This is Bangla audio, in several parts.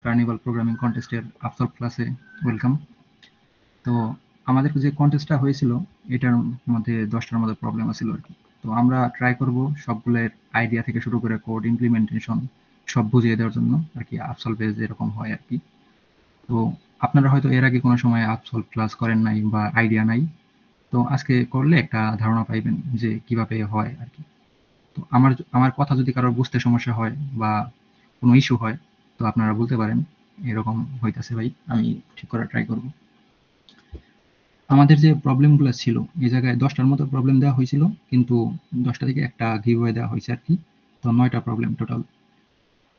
কার্নিভাল প্রোগ্রামিং কন্টেস্টের আফসল ক্লাসে ওয়েলকাম। তো আমাদের যে কন্টেস্টটা হয়েছিল এটার মধ্যে 10টার মতো প্রবলেম আছিল আর কি। তো আমরা ট্রাই করব সবগুলোর আইডিয়া থেকে শুরু করে কোড ইমপ্লিমেন্টেশন সব বুঝিয়ে দেওয়ার জন্য আর কি, আফসল বেস যেরকম হয় আর কি। তো আপনারা হয়তো এর আগে কোনো সময় আফসল ক্লাস করেন নাই বা আইডিয়া নাই, তো আজকে করলে একটা ধারণা পাইবেন যে কিভাবে হয় আর কি। তো আমার আমার কথা যদি কারোর বুঝতে সমস্যা হয় বা কোনো ইস্যু হয়, তো আপনারা বলতে পারেন এরকম হইতাছে ভাই, আমি ঠিক করার ট্রাই করব। আমাদের যে প্রবলেমগুলো ছিল এই জায়গায় 10টার মতো প্রবলেম দেওয়া হয়েছিল, কিন্তু 10টা থেকে একটা গিভওয়ে দেওয়া হয়েছে আর কি। তো 9টা প্রবলেম টোটাল।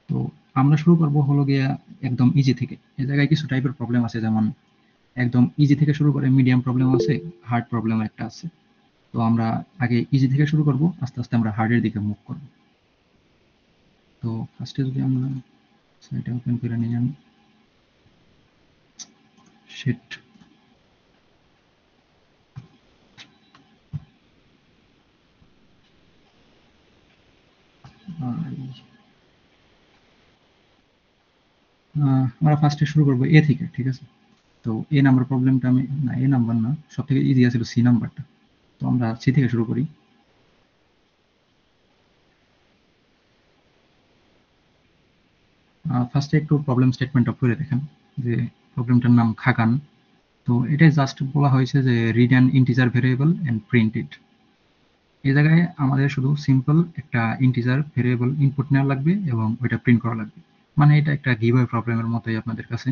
তো আমরা শুরু করব হলো গিয়া একদম ইজি থেকে। এই জায়গায় কিছু টাইপের প্রবলেম আছে, যেমন একদম ইজি থেকে শুরু করে মিডিয়াম প্রবলেম আছে, হার্ড প্রবলেম একটা আছে। তো আমরা আগে ইজি থেকে শুরু করব, আস্তে আস্তে আমরা হার্ডের দিকে মুভ করব। তো ফার্স্টে যদি আমরা সাইটে ওপেন করে নিই, আমি শিট আমরা ফার্স্টে শুরু করব এ থেকে, ঠিক আছে? তো এ নাম্বার প্রবলেমটা আমি, না এ নাম্বার না, সব থেকে ইজি ছিল সি নাম্বারটা। তো আমরা সি থেকে শুরু করি। ফার্স্টে একটু প্রবলেম স্টেটমেন্টটা পড়ে দেখেন, যে প্রবলেমটার নাম খাকান। তো এটাই জাস্ট বলা হয়েছে যে read an integer variable and print it. এই জায়গায় আমাদের শুধু সিম্পল একটা ইন্টিজার ভেরিয়েবল ইনপুট নেওয়া লাগবে এবং ওইটা প্রিন্ট করা লাগবে। মানে এটা একটা গিভওয়ে প্রবলেমের মতোই আপনাদের কাছে।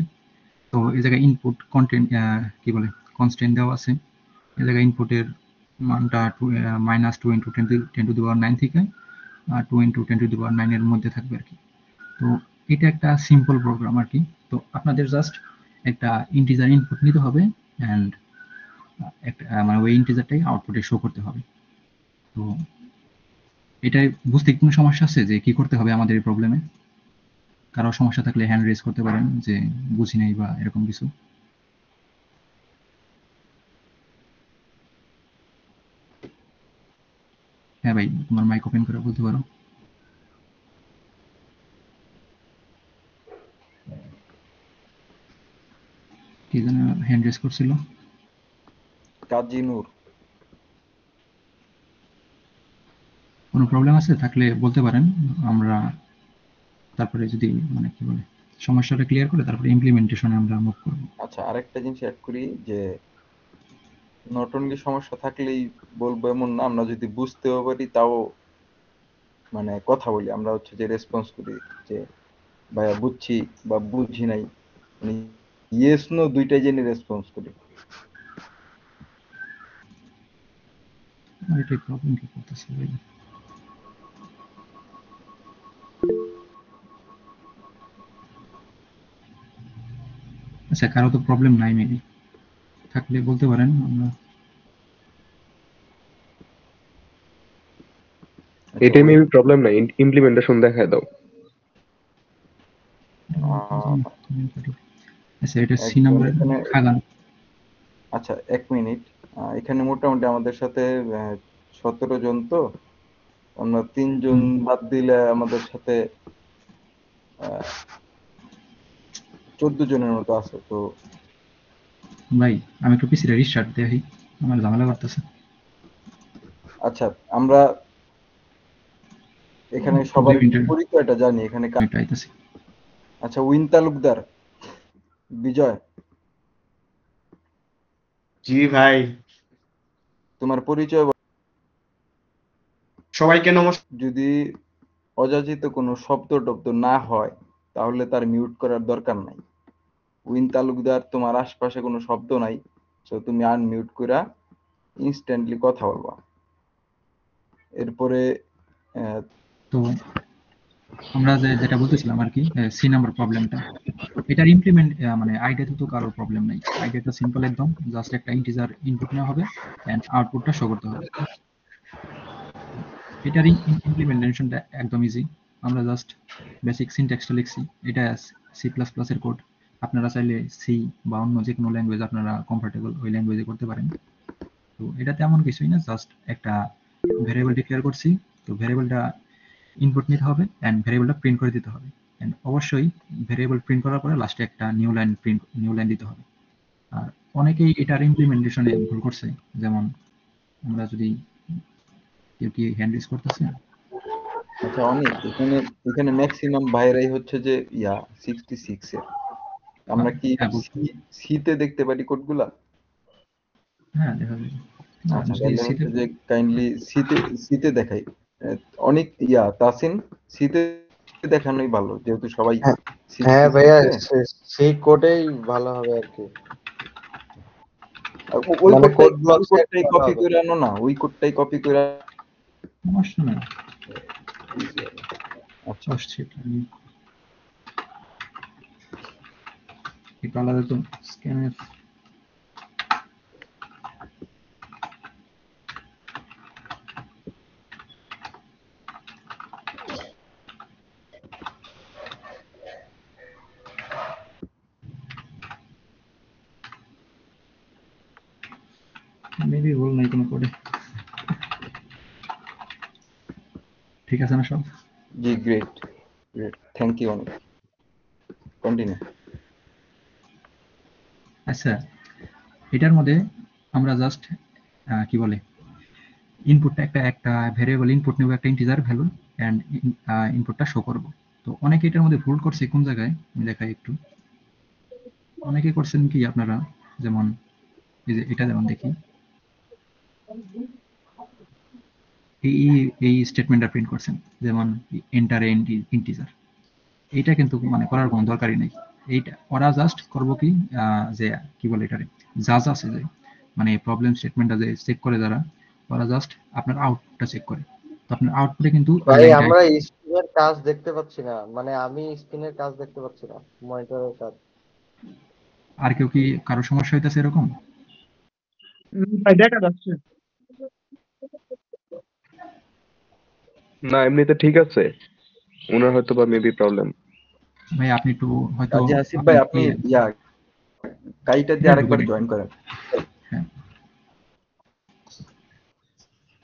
তো এই জায়গায় ইনপুট কন্টেন্ট কি বলে কনস্ট্যান্ট দেওয়া আছে। এই জায়গায় ইনপুটের মানটা -2 × 10⁻9 থেকে 2 × 10⁻9 এর মধ্যে থাকবে আর কি। তো এটা একটা সিম্পল প্রোগ্রাম আর কি। তো আপনাদের জাস্ট একটা ইন্টিজার ইনপুট নিতে হবে অ্যান্ড একটা মানে ওই ইন্টিজারটাই আউটপুটে শো করতে হবে। তো এটাই বুঝতে কোনো সমস্যা আছে যে কি করতে হবে আমাদের এই প্রবলেমে? কারো সমস্যা থাকলে হ্যান্ড রেজ করতে পারেন যে বুঝি নাই বা এরকম কিছু। হ্যাঁ ভাই, তোমার মাইক ওপেন করে বলতে পারো। কি যেন হ্যান্ড রেজ করছিল? কাজী নূর। কোনো প্রবলেম আছে থাকলে বলতে পারেন, আমরা তারপরে যদি মানে কি বলে সমস্যাটা ক্লিয়ার করে তারপরে ইমপ্লিমেন্টেশনে আমরা মুভ করব। আচ্ছা, আরেকটা জিনিস অ্যাড করি যে নট অনলি সমস্যা থাকলেই বলবো এমন না, আমরা যদি বুঝতেও পারি তাও মানে কথা বলি, আমরা হচ্ছে যে রেসপন্স করি যে ভাইয়া বুঝছি বা বুঝি নাই, মানে ইয়েস নো দুইটাই জেনে রেসপন্স করি। আর এটাই প্রবলেম কি করতেছে ভাই? আচ্ছা, কারো তো প্রবলেম নাই মেবি, থাকলে বলতে পারেন আমরা। আচ্ছা এটাই মেবি প্রবলেম না, ইমপ্লিমেন্টেশন দেখায় দাও। আচ্ছা, এটা সি একজন নাম্বারের এখানে, খাগান। আচ্ছা এক মিনিট, এখানে মোটামুটি আমাদের সাথে 17 জন, তো আমরা 3 জন বাদ দিলে আমাদের সাথে 14 জনের মতো আছে তো। ভাই আমি একটু পিসিটা রিস্টার্ট দেখি, আমার ঝামেলা করতেছে। আচ্ছা, আমরা এখানে সবার 2 মিনিটের পরিচয়টা জানি এখানে এটা আইতেছি। আচ্ছা, উইন তালুকদার, বিজয়, জি ভাই, তোমার পরিচয় সবাইকে নমস্কার। যদি অযাচিত কোনো শব্দ টব্দ না হয় তাহলে তার মিউট করার দরকার নাই। উইন তালুকদার, তোমার আশপাশে কোনো শব্দ নাই, তো তুমি আনমিউট কইরা ইনস্ট্যান্টলি কথা বলবা। এরপরে তো আমরা যেটা বলতেছিলাম আর কি, সি নাম্বার প্রবলেমটা, এটার ইমপ্লিমেন্ট মানে আইডিয়াতে তো কারোর প্রবলেম নাই। আইডিয়াটা সিম্পল একদম, জাস্ট একটা ইন্টিজার ইনপুট নেওয়া হবে এন্ড আউটপুটটা শো করতে হবে। এটার ইমপ্লিমেন্টেশনটা একদম ইজি। আমরা জাস্ট বেসিক সিনট্যাক্সটা লিখছি। এটা সি প্লাস প্লাস এর কোড। আপনারা চাইলে সি বা অন্য যে কোনো ল্যাঙ্গুয়েজ আপনারা কমফোর্টেবল ওই ল্যাঙ্গুয়েজে করতে পারেন। তো এটা তেমন কিছুই না, জাস্ট একটা ভ্যারিয়েবল ডিক্লেয়ার করছি। তো ভ্যারিয়েবলটা ইনপুট নিতে হবে এন্ড ভ্যারিয়েবলটা প্রিন্ট করে দিতে হবে। and অবশ্যই ভেরিয়েবল প্রিন্ট করার পরে লাস্টে একটা নিউ লাইন দিতে হবে। আর অনেকেই এটার ইমপ্লিমেন্টেশনে ভুল করছে, যেমন আমরা যদি কেউ কি হ্যান্ড রেজ করতেছে? আচ্ছা অনেক এখানে এখানে ম্যাক্সিমাম ভাইরাই হচ্ছে যে 66 এর। আমরা কি হ্যাঁ বলছি। সিতে দেখতে পারি কোডগুলা? হ্যাঁ দেখা যায়। আচ্ছা যদি তাহলে সিতে হচ্ছে যে কাইন্ডলি সিতে দেখাই। অনেক তাসিন সিতে দেখানোই ভালো, যেহেতু সবাই হ্যাঁ, 66 ভাইয়া এ। সেই কোডেই ভালো হবে আর কি। ওই মানে কোডটাই কোড ব্লক ওই সেট কোডটাই ভালো কপি হবে। করে আনো না, ওই কোডটাই কপি করে সমস্যা নেই, easy হবে। আচ্ছা আসছে এটা নিয়ে। একটু আলাদা তো স্ক্যানের। মেবি ভুল নাই কোনো কোডে। ঠিক আছে না সব? জি গ্রেট গ্রেট, থ্যাংক ইউ অনেক। কন্টিনিউ। আচ্ছা, এটার মধ্যে আমরা জাস্ট কি বলে ইনপুটটা একটা একটা ভেরিয়েবল ইনপুট নেব, একটা ইন্টিজার ভ্যালু, এন্ড ইনপুটটা শো করব। তো অনেকে এটার মধ্যে ভুল করছে কোন জায়গায় আমি দেখাই একটু। অনেকে করছেন কি আপনারা, যেমন এই যে এটা যেমন দেখি এই এই স্টেটমেন্টটা প্রিন্ট করছেন, যেমন এন্টার ইন্টিজার। এইটা কিন্তু মানে করার কোনো দরকারই নেই। এইটা ওরা জাস্ট করবো কি যে কি বলে এটারে জাজ আছে যে মানে প্রবলেম স্টেটমেন্টটা যে চেক করে যারা, ওরা জাস্ট আপনার আউটপুটটা চেক করে। তো আপনার আউটপুটে কিন্তু এই ভাই লাইনটা আমরা স্ক্রিনের কাজ দেখতে পাচ্ছি না, মানে আমি স্ক্রিনের কাজ দেখতে পাচ্ছি না, মনিটরের কাজ। আর কেউ কি কারো সমস্যা হইতেছে এরকম? ভাই দেখা যাচ্ছে। না এমনিতে ঠিক আছে, ওনার হয়তো বা মেবি প্রবলেম। ভাই আপনি একটু হয়তো কাজী হাসিফ ভাই আপনার আপনি কাইটা দিয়ে হ্যাঁ আরেকবার ঢুকেন একটু। জয়েন করেন। হ্যাঁ,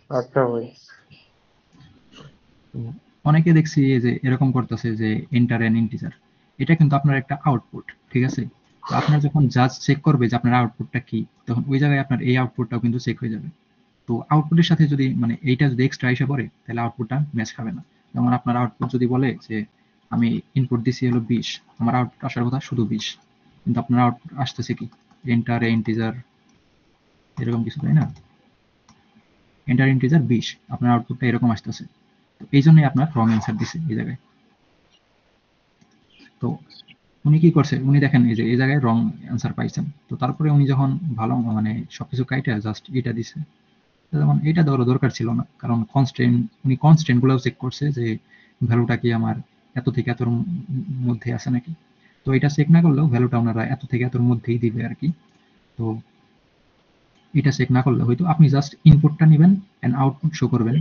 আচ্ছা ভাই। তো অনেকে দেখছি এই যে এরকম করতেছে যে এন্টার এন ইন্টিজার। এটা কিন্তু আপনার একটা আউটপুট, ঠিক আছে? তো আপনার যখন জাজ চেক করবে যে আপনার আউটপুটটা কি, তখন ওই জায়গায় আপনার এই আউটপুটটাও কিন্তু চেক হয়ে যাবে। তো আউটপুটের সাথে যদি মানে এইটা যদি এক্সট্রা এসে পড়ে, তাহলে আউটপুটটা ম্যাচ খাবে না। যেমন আপনার আউটপুট যদি বলে যে আমি ইনপুট দিছি হলো 20, আমার আউটপুট আসার কথা শুধু 20, কিন্তু আপনার আউটপুট আসতেছে কি এন্টার এ ইন্টিজার এরকম কিছু, তাই না? এন্টার ইন্টিজার 20, আপনার আউটপুটটা এরকম আসতেছে। তো এই জন্যই আপনার রং অ্যান্সার দিছে এই জায়গায়। তো উনি কি করছে, উনি দেখেন এই যে এই জায়গায় রং অ্যান্সার পাইছেন। তো তারপরে উনি যখন ভালো মানে সবকিছু কাইটা জাস্ট এটা দিছে, যেমন এটা দেওয়ার দরকার ছিল না, কারণ কনস্ট্যান্ট উনি কনস্ট্যান্ট গুলোও চেক করছে যে ভ্যালুটা কি আমার এত থেকে এতর মধ্যে আছে নাকি। তো এটা চেক না করলেও ভ্যালুটা ওনারা এত থেকে এতর মধ্যেই দিবে আর কি। তো এটা চেক না করলে হয়তো আপনি জাস্ট ইনপুটটা নেবেন এন্ড আউটপুট শো করবেন।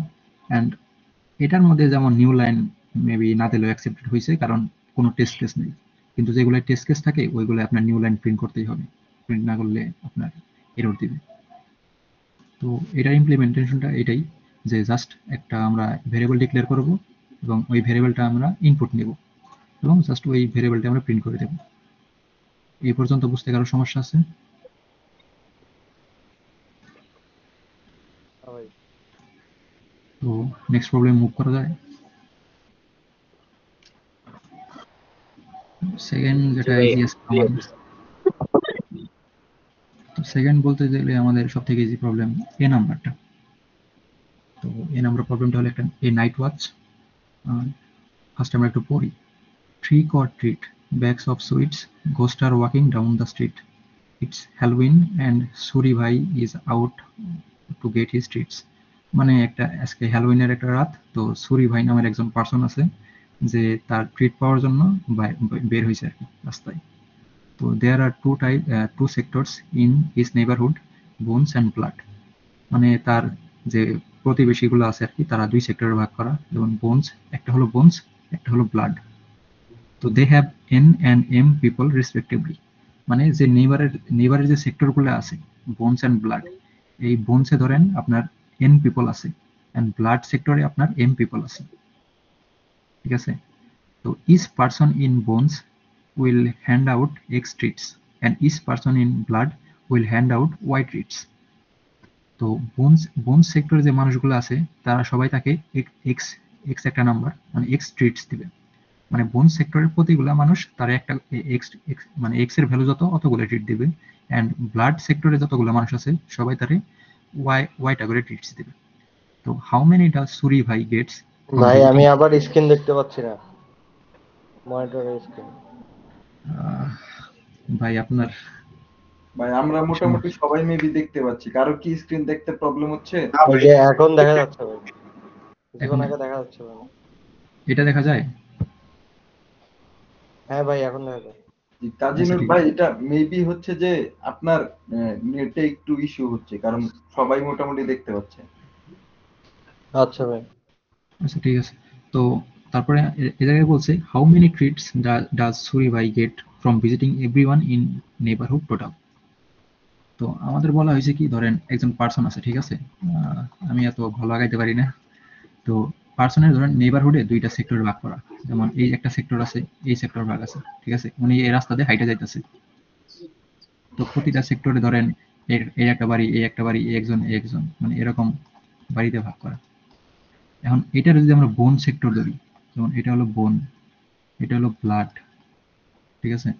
এন্ড এটার মধ্যে যেমন নিউ লাইন মেবি না দিলেও অ্যাকসেপ্টেড হয়েছে, কারণ কোনো টেস্ট কেস নেই। কিন্তু যেগুলো টেস্ট কেস থাকে ওইগুলো আপনার নিউ লাইন প্রিন্ট করতেই হবে, প্রিন্ট না করলে আপনার এরর দিবে। তো এটার ইমপ্লিমেন্টেশনটা এটাই যে জাস্ট একটা আমরা ভেরিয়েবল ডিক্লেয়ার করব এবং ওই ভেরিয়েবলটা আমরা ইনপুট নেব এবং জাস্ট ওই ভেরিয়েবলটা আমরা প্রিন্ট করে দেব। এই পর্যন্ত বুঝতে কারো সমস্যা আছে? ভাই তো নেক্সট প্রবলেম মুভ করা যায়। সেকেন্ড যেটা ইজিয়েস্ট আমাদের, তো সেকেন্ড বলতে গেলে আমাদের সব থেকে ইজি প্রবলেম এ নাম্বারটা। তো এ নাম্বার প্রবলেমটা হলো একটা এ নাইট ওয়াচ। ফার্স্ট আমরা একটু পড়ি। Trick or treat, bags of sweets, ghosts are walking down the street. It's Halloween and Suri bhai is out to get his treats. মানে একটা আজকে হ্যালোউইনের একটা রাত, তো সুরি ভাই নামের একজন পার্সন আছে যে তার ট্রিট পাওয়ার জন্য বের হয়েছে আর কি রাস্তায়। তো there are two sectors in his neighbourhood, bones and blood. মানে তার যে প্রতিবেশীগুলো আছে আর কি, তারা দুই সেক্টরে ভাগ করা, যেমন বোনস, একটা হলো বোনস, একটা হলো ব্লাড। তো they have N and M people respectively. মানে যে নেইবারের যে সেক্টরগুলো আছে বোনস অ্যান্ড ব্লাড, এই বোনসে ধরেন আপনার এন পিপল আছে, অ্যান্ড ব্লাড সেক্টরে আপনার এম পিপল আছে, ঠিক আছে? তো each person in bones will hand out X treats and each person in blood will hand out Y treats. তো বোনস সেক্টরে যে মানুষগুলো আছে তারা সবাই তাকে এক্স এক্স একটা নাম্বার মানে এক্স ট্রিটস দিবে। মানে বোন সেক্টরের প্রতিগুলা মানুষ তার একটা এক্স মানে এক্স এর ভ্যালু যত অতগুলো ট্রিট দিবে, এন্ড ব্লাড সেক্টরে যতগুলো মানুষ আছে সবাই তারে ওয়াইটা করে ট্রিটস দিবে। তো হাউ মেনি ডাজ সুরি ভাই গেটস ফ্রম ভাই আমি ভিজিটিং? আবার স্ক্রিন দেখতে পাচ্ছি না, মনিটরের স্ক্রিন। ভাই আপনার ভাই আমরা মোটামুটি সবাই মেবি দেখতে পাচ্ছি, কারো কি স্ক্রিন দেখতে প্রবলেম হচ্ছে? ওই যে এখন দেখা যাচ্ছে ভাই, কিছুক্ষণ এখন আগে দেখা যাচ্ছে না। এটা দেখা যায়? হ্যাঁ ভাই এখন দেখা যায়। কাজী আচ্ছা নূর ঠিক ভাই, আছে। এটা মেবি হচ্ছে যে আপনার নেটে একটু ইস্যু হচ্ছে, কারণ সবাই মোটামুটি দেখতে পাচ্ছে। আচ্ছা ভাই। আচ্ছা ঠিক আছে। তো তারপরে এ জায়গায় বলছে হাউ মেনি ট্রিটস ডাজ সুরি ভাই get from visiting everyone in neighbourhood total. তো আমাদের বলা হয়েছে কি, ধরেন একজন পার্সন আছে, ঠিক আছে, আমি এত ভালো আগাইতে পারি না। তো পার্সনের ধরেন নেইবারহুডে দুইটা সেক্টরে ভাগ করা, যেমন এই একটা সেক্টর আছে, এই সেক্টর ভাগ আছে, ঠিক আছে, উনি এই রাস্তা দিয়ে হাইটে যাইতেছে। তো প্রতিটা সেক্টরে ধরেন এই একটা বাড়ি, এই একটা বাড়ি, এই একজন, এই একজন, মানে এরকম বাড়িতে ভাগ করা। এখন এটার যদি আমরা বোন সেক্টর ধরি, যেমন এটা হলো বোন, এটা হলো ব্লাড, ঠিক আছে।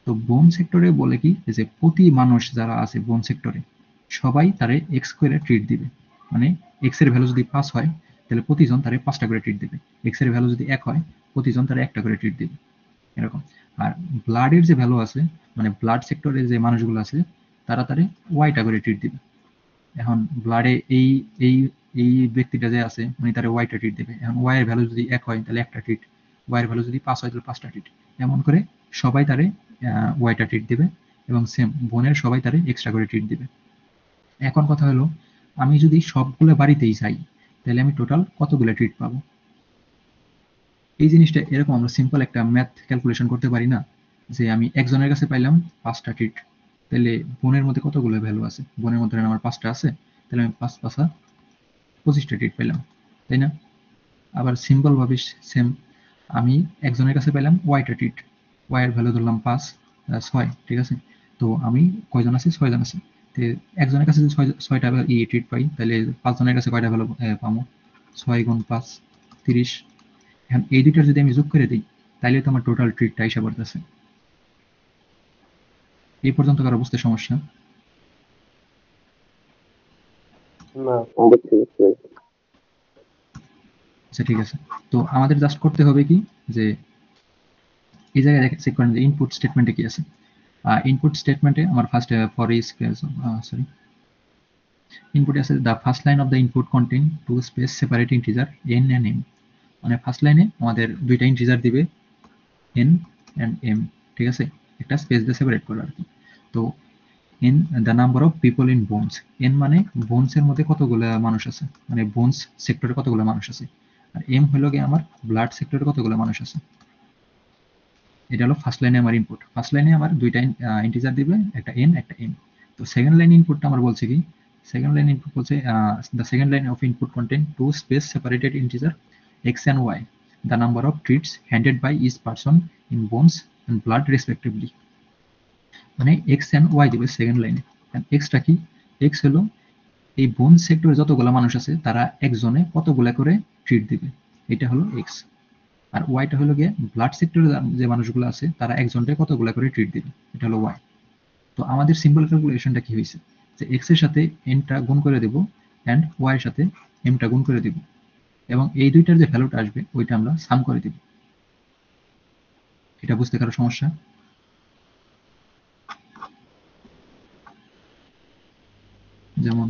তো বোন সেক্টরে বলে কি যে প্রতি মানুষ যারা আছে বোন সেক্টরে সবাই তারে এক্স করে ট্রিট দিবে। মানে এক্স এর ভ্যালু যদি 5 হয় তাহলে প্রতিজন তারে 5টা করে ট্রিট দিবে, এক্স এর ভ্যালু যদি 1 হয় প্রতিজন তারে একটা করে ট্রিট দিবে, এরকম। আর ব্লাডের যে ভ্যালু আছে, মানে ব্লাড সেক্টরে যে মানুষগুলো আছে তারা তারে ওয়াইটা করে ট্রিট দিবে। এখন ব্লাডে এই এই এই ব্যক্তিটা যে আছে উনি তারে ওয়াইটা ট্রিট দেবে। এখন ওয়াই এর ভ্যালু যদি 1 হয় তাহলে একটা ট্রিট, ওয়াই এর ভ্যালু যদি 5 হয় তাহলে 5টা ট্রিট, এমন করে সবাই তারে ওয়াইটা ট্রিট দিবে, এবং সেম বোনের সবাই তারে এক্সট্রা করে ট্রিট দিবে। এখন কথা হলো, আমি যদি সবগুলো বাড়িতেই চাই তাহলে আমি টোটাল কতগুলো ট্রিট পাবো? এই জিনিসটা এরকম আমরা সিম্পল একটা ম্যাথ ক্যালকুলেশন করতে পারি না, যে আমি একজনের কাছে পাইলাম 5টা ট্রিট, তাহলে বোনের মধ্যে কতগুলো ভ্যালু আছে, বোনের মধ্যে আমার 5টা আছে, তাহলে আমি 5 5 25টা ট্রিট পেলাম, তাই না? আবার সিম্পল ভাবে সেম, আমি একজনের কাছে পেলাম ওয়াইটা ট্রিট, ওয়াই এর ভ্যালু ধরলাম 5 6, ঠিক আছে। তো আমি কয়জন আছে, 6 জন আছে। তো একজনের কাছে যদি 6টা ট্রিট পাই তাহলে 5 জনের কাছে কয়টা ভ্যালু পাবো? 6 গুণ 5 30। এখন এই দুইটার যদি আমি যোগ করে দিই তাহলে তো আমার টোটাল ট্রিটটা এসে পড়তেছে। এই পর্যন্ত কারো বুঝতে সমস্যা? না আচ্ছা ঠিক আছে। তো আমাদের জাস্ট করতে হবে কি, যে এই জায়গায় চেক করেন যে ইনপুট স্টেটমেন্টে কি আছে। ইনপুট স্টেটমেন্টে আমার ফার্স্ট ফর ইজ সরি, ইনপুটে আছে the first line of the input contain two space separate integer N and M. মানে ফার্স্ট লাইনে আমাদের দুইটা ইন্টিজার দিবে এন এন্ড এম, ঠিক আছে, একটা স্পেস দিয়ে সেপারেট করে আর কি। তো N the number of people in bones, N মানে বোনস এর মধ্যে কতগুলো মানুষ আছে, মানে বোনস সেক্টরে কতগুলো মানুষ আছে। আর এম হলো গিয়ে আমার ব্লাড সেক্টরে কতগুলো মানুষ আছে। এটা হলো ফার্স্ট লাইনে আমার ইনপুট। ফার্স্ট লাইনে আমার দুইটা ইন্টিজার দিবে, একটা এন একটা এম। তো সেকেন্ড লাইন ইনপুটটা আমার বলছে কি, সেকেন্ড লাইন ইনপুট বলছে the second line of input contain two space separated integer X and Y, the number of treats handed by each person in bones and blood respectively. মানে এক্স এন্ড ওয়াই দিবে সেকেন্ড লাইনে। এক্সটা কি, এক্স হলো এই বোন সেক্টরে যতগুলো মানুষ আছে তারা একজনে কতগুলা করে ট্রিট দিবে, এটা হলো এক্স। আর ওয়াইটা হলো গিয়ে ব্লাড সেক্টরে যে মানুষগুলো আছে তারা একজনকে কতগুলা করে ট্রিট দিবে, এটা হলো ওয়াই। তো আমাদের সিম্বল ক্যালকুলেশনটা কি হয়েছে, যে এক্স এর সাথে এনটা গুণ করে দেব এন্ড ওয়াই এর সাথে এমটা গুণ করে দিব, এবং এই দুইটার যে ভ্যালুটা আসবে ওইটা আমরা সাম করে দিব। এটা বুঝতে কারো সমস্যা? যেমন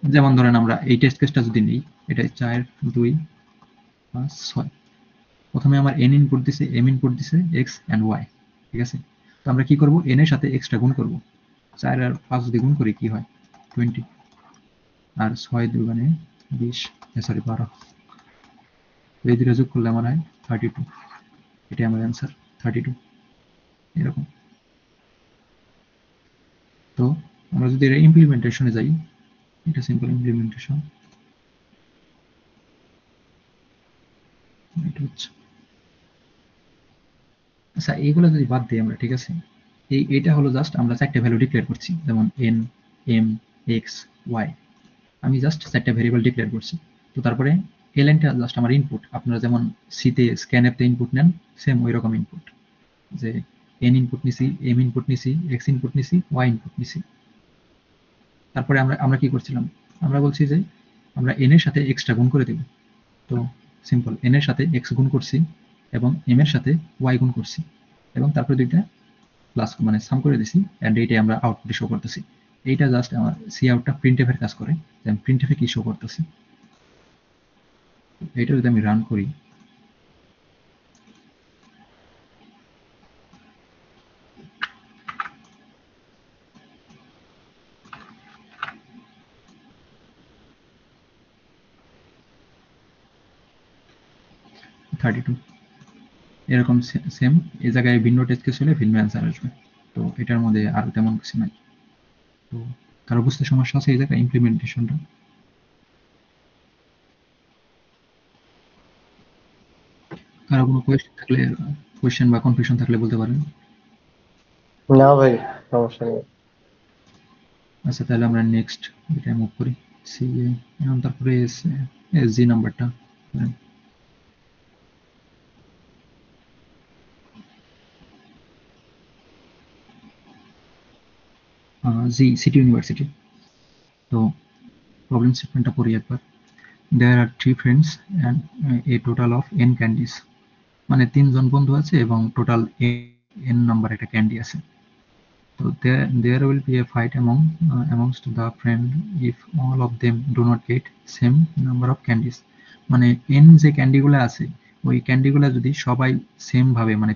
যেমন ধরেন আমরা এই টেস্ট কেসটা যদি নিই, এটা 4 2 5 6, প্রথমে আমার n ইনপুট দিছে, m ইনপুট দিছে, x এন্ড y, ঠিক আছে। তো আমরা কি করব, n এর সাথে x টা গুণ করব। 4 আর 5 যদি গুণ করি কি হয়, 20, আর 6 দুগুণে 20, সরি 12, এই দুটো যোগ করলে আমার হয় 32। এটাই আমার অ্যান্সার 32, এরকম। তো আমরা যদি এটা ইমপ্লিমেন্টেশনে যাই, এটা সিম্পল ইমপ্লিমেন্টেশন। হচ্ছে। আচ্ছা, এইগুলো যদি বাদ দিই আমরা, ঠিক আছে, এটা হলো জাস্ট আমরা 4টে ভ্যালু ডিক্লেয়ার করছি, যেমন n, m, x, y। আমি জাস্ট 4টে ভেরিয়েবল ডিক্লেয়ার করছি। তো তারপরে এই লাইনটা জাস্ট আমার ইনপুট। আপনারা যেমন সিতে স্ক্যানএপতে ইনপুট নেন, সেম ওই রকম ইনপুট, যে n ইনপুট নিছি, m ইনপুট নিছি, x ইনপুট নিছি, y ইনপুট নিছি। তারপরে আমরা আমরা কি করছিলাম, আমরা বলছি যে আমরা n এর সাথে x টা গুণ করে দেব। তো সিম্পল, n এর সাথে x গুণ করছি এবং m এর সাথে y গুণ করছি, এবং তারপরে দুইটা প্লাস মানে সাম করে দিছি, এন্ড এইটাই আমরা আউটপুটে শো করতেছি। এইটা জাস্ট আমার সি আউটটা প্রিন্টএফ এর কাজ করে, যে আমি প্রিন্টএফে কি শো করতেছি। এইটা যদি আমি রান করি, এরকম সেম এই জায়গায় ভিন্ন টেস্ট কেস হলে ভিন্ন অ্যান্সার আসবে। তো এটার মধ্যে আর তেমন কিছু নাই। তো কারো বুঝতে সমস্যা আছে এই জায়গায় ইমপ্লিমেন্টেশনটা? কারো কোনো কোয়েশ্চেন বা কনফিউশন থাকলে বলতে পারেন। না ভাই, সমস্যা নেই। আচ্ছা, তাহলে আমরা নেক্সট এটা মুভ করি। সি এখন তারপরে এস জি নাম্বারটা জি সিটি ইউনিভার্সিটি। তো প্রবলেম স্টেটমেন্টটা পড়ি একবার। দেয়ার আর 3 friends and a total of n candies. মানে 3জন বন্ধু আছে এবং টোটাল n নাম্বার একটা ক্যান্ডি আছে। So there will be a fight amongst the friend if all of them do not get same number of candies. মানে n যে ক্যান্ডিগুলো আছে, ওই ক্যান্ডিগুলো যদি সবাই সেম ভাবে, মানে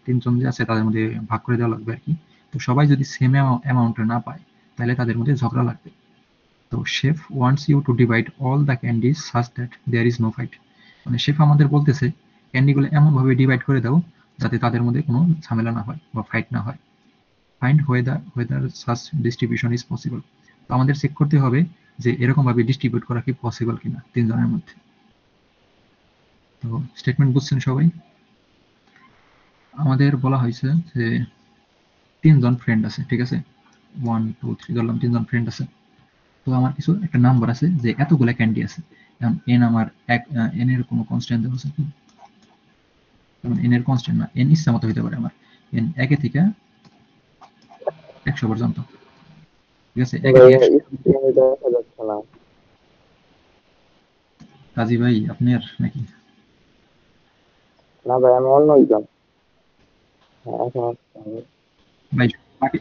তিনজন যে আছে তাদের মধ্যে ভাগ করে দেওয়া লাগবে আর কি। তো সবাই যদি সেম অ্যামাউন্টে না পায়, তাহলে তাদের মধ্যে ঝগড়া লাগবে। তো chef wants you to divide all the candies such that there is no fight. মানে শেফ আমাদের বলতেছে ক্যান্ডিগুলো এমন ভাবে ডিভাইড করে দাও যাতে তাদের মধ্যে কোনো ঝামেলা না হয় বা ফাইট না হয়। Find whether such distribution is possible. তো আমাদের চেক করতে হবে যে এরকম ভাবে ডিস্ট্রিবিউট করা কি পসিবল কিনা তিনজনের মধ্যে। তো স্টেটমেন্ট বুঝছেন সবাই? আমাদের বলা হয়েছে যে 3জন ফ্রেন্ড আছে, ঠিক আছে, 1 2 3 ধরলাম 3জন ফ্রেন্ড আছে। তো আমার কিছু একটা নাম্বার আছে যে এতগুলা ক্যান্ডি আছে। এখন n আমার n এর কোনো কনস্ট্যান্ট দেওয়া আছে, যেমন n এর কনস্ট্যান্ট না, n ইচ্ছা মতো হইতে পারে আমার, n 1 থেকে 100 পর্যন্ত, ঠিক আছে। কাজী ভাই আপনার নাকি? না ভাই, আমি অন্য একজন। ভাই বাকি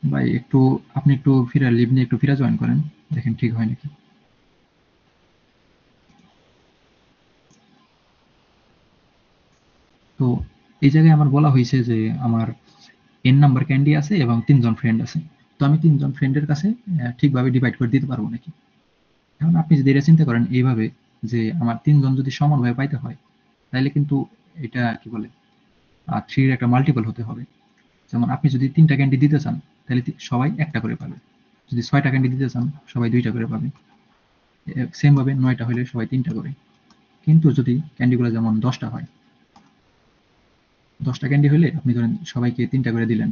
ভাই একটু আপনি একটু ফিরে লিভ নিয়ে একটু ফিরে জয়েন করেন, দেখেন ঠিক হয় নাকি। তো এই জায়গায় আমার বলা হয়েছে যে আমার n নাম্বার ক্যান্ডি আছে এবং 3জন ফ্রেন্ড আছে। তো আমি 3জন ফ্রেন্ডের কাছে ঠিকভাবে ডিভাইড করে দিতে পারবো নাকি? এখন আপনি যদি এটা চিন্তা করেন এইভাবে যে আমার 3জন যদি সমানভাবে পাইতে হয়, তাহলে কিন্তু এটা কি বলে 3 এর একটা মাল্টিপল হতে হবে। যেমন আপনি যদি 3টা ক্যান্ডি দিতে চান, তাহলে সবাই একটা করে পাবে। যদি 6টা ক্যান্ডি দিতে চান, সবাই 2টা করে পাবে। সেম ভাবে 9টা হলে সবাই 3টা করে। কিন্তু যদি ক্যান্ডিগুলো যেমন 10টা হয়, 10টা ক্যান্ডি হলে আপনি ধরেন সবাইকে 3টা করে দিলেন,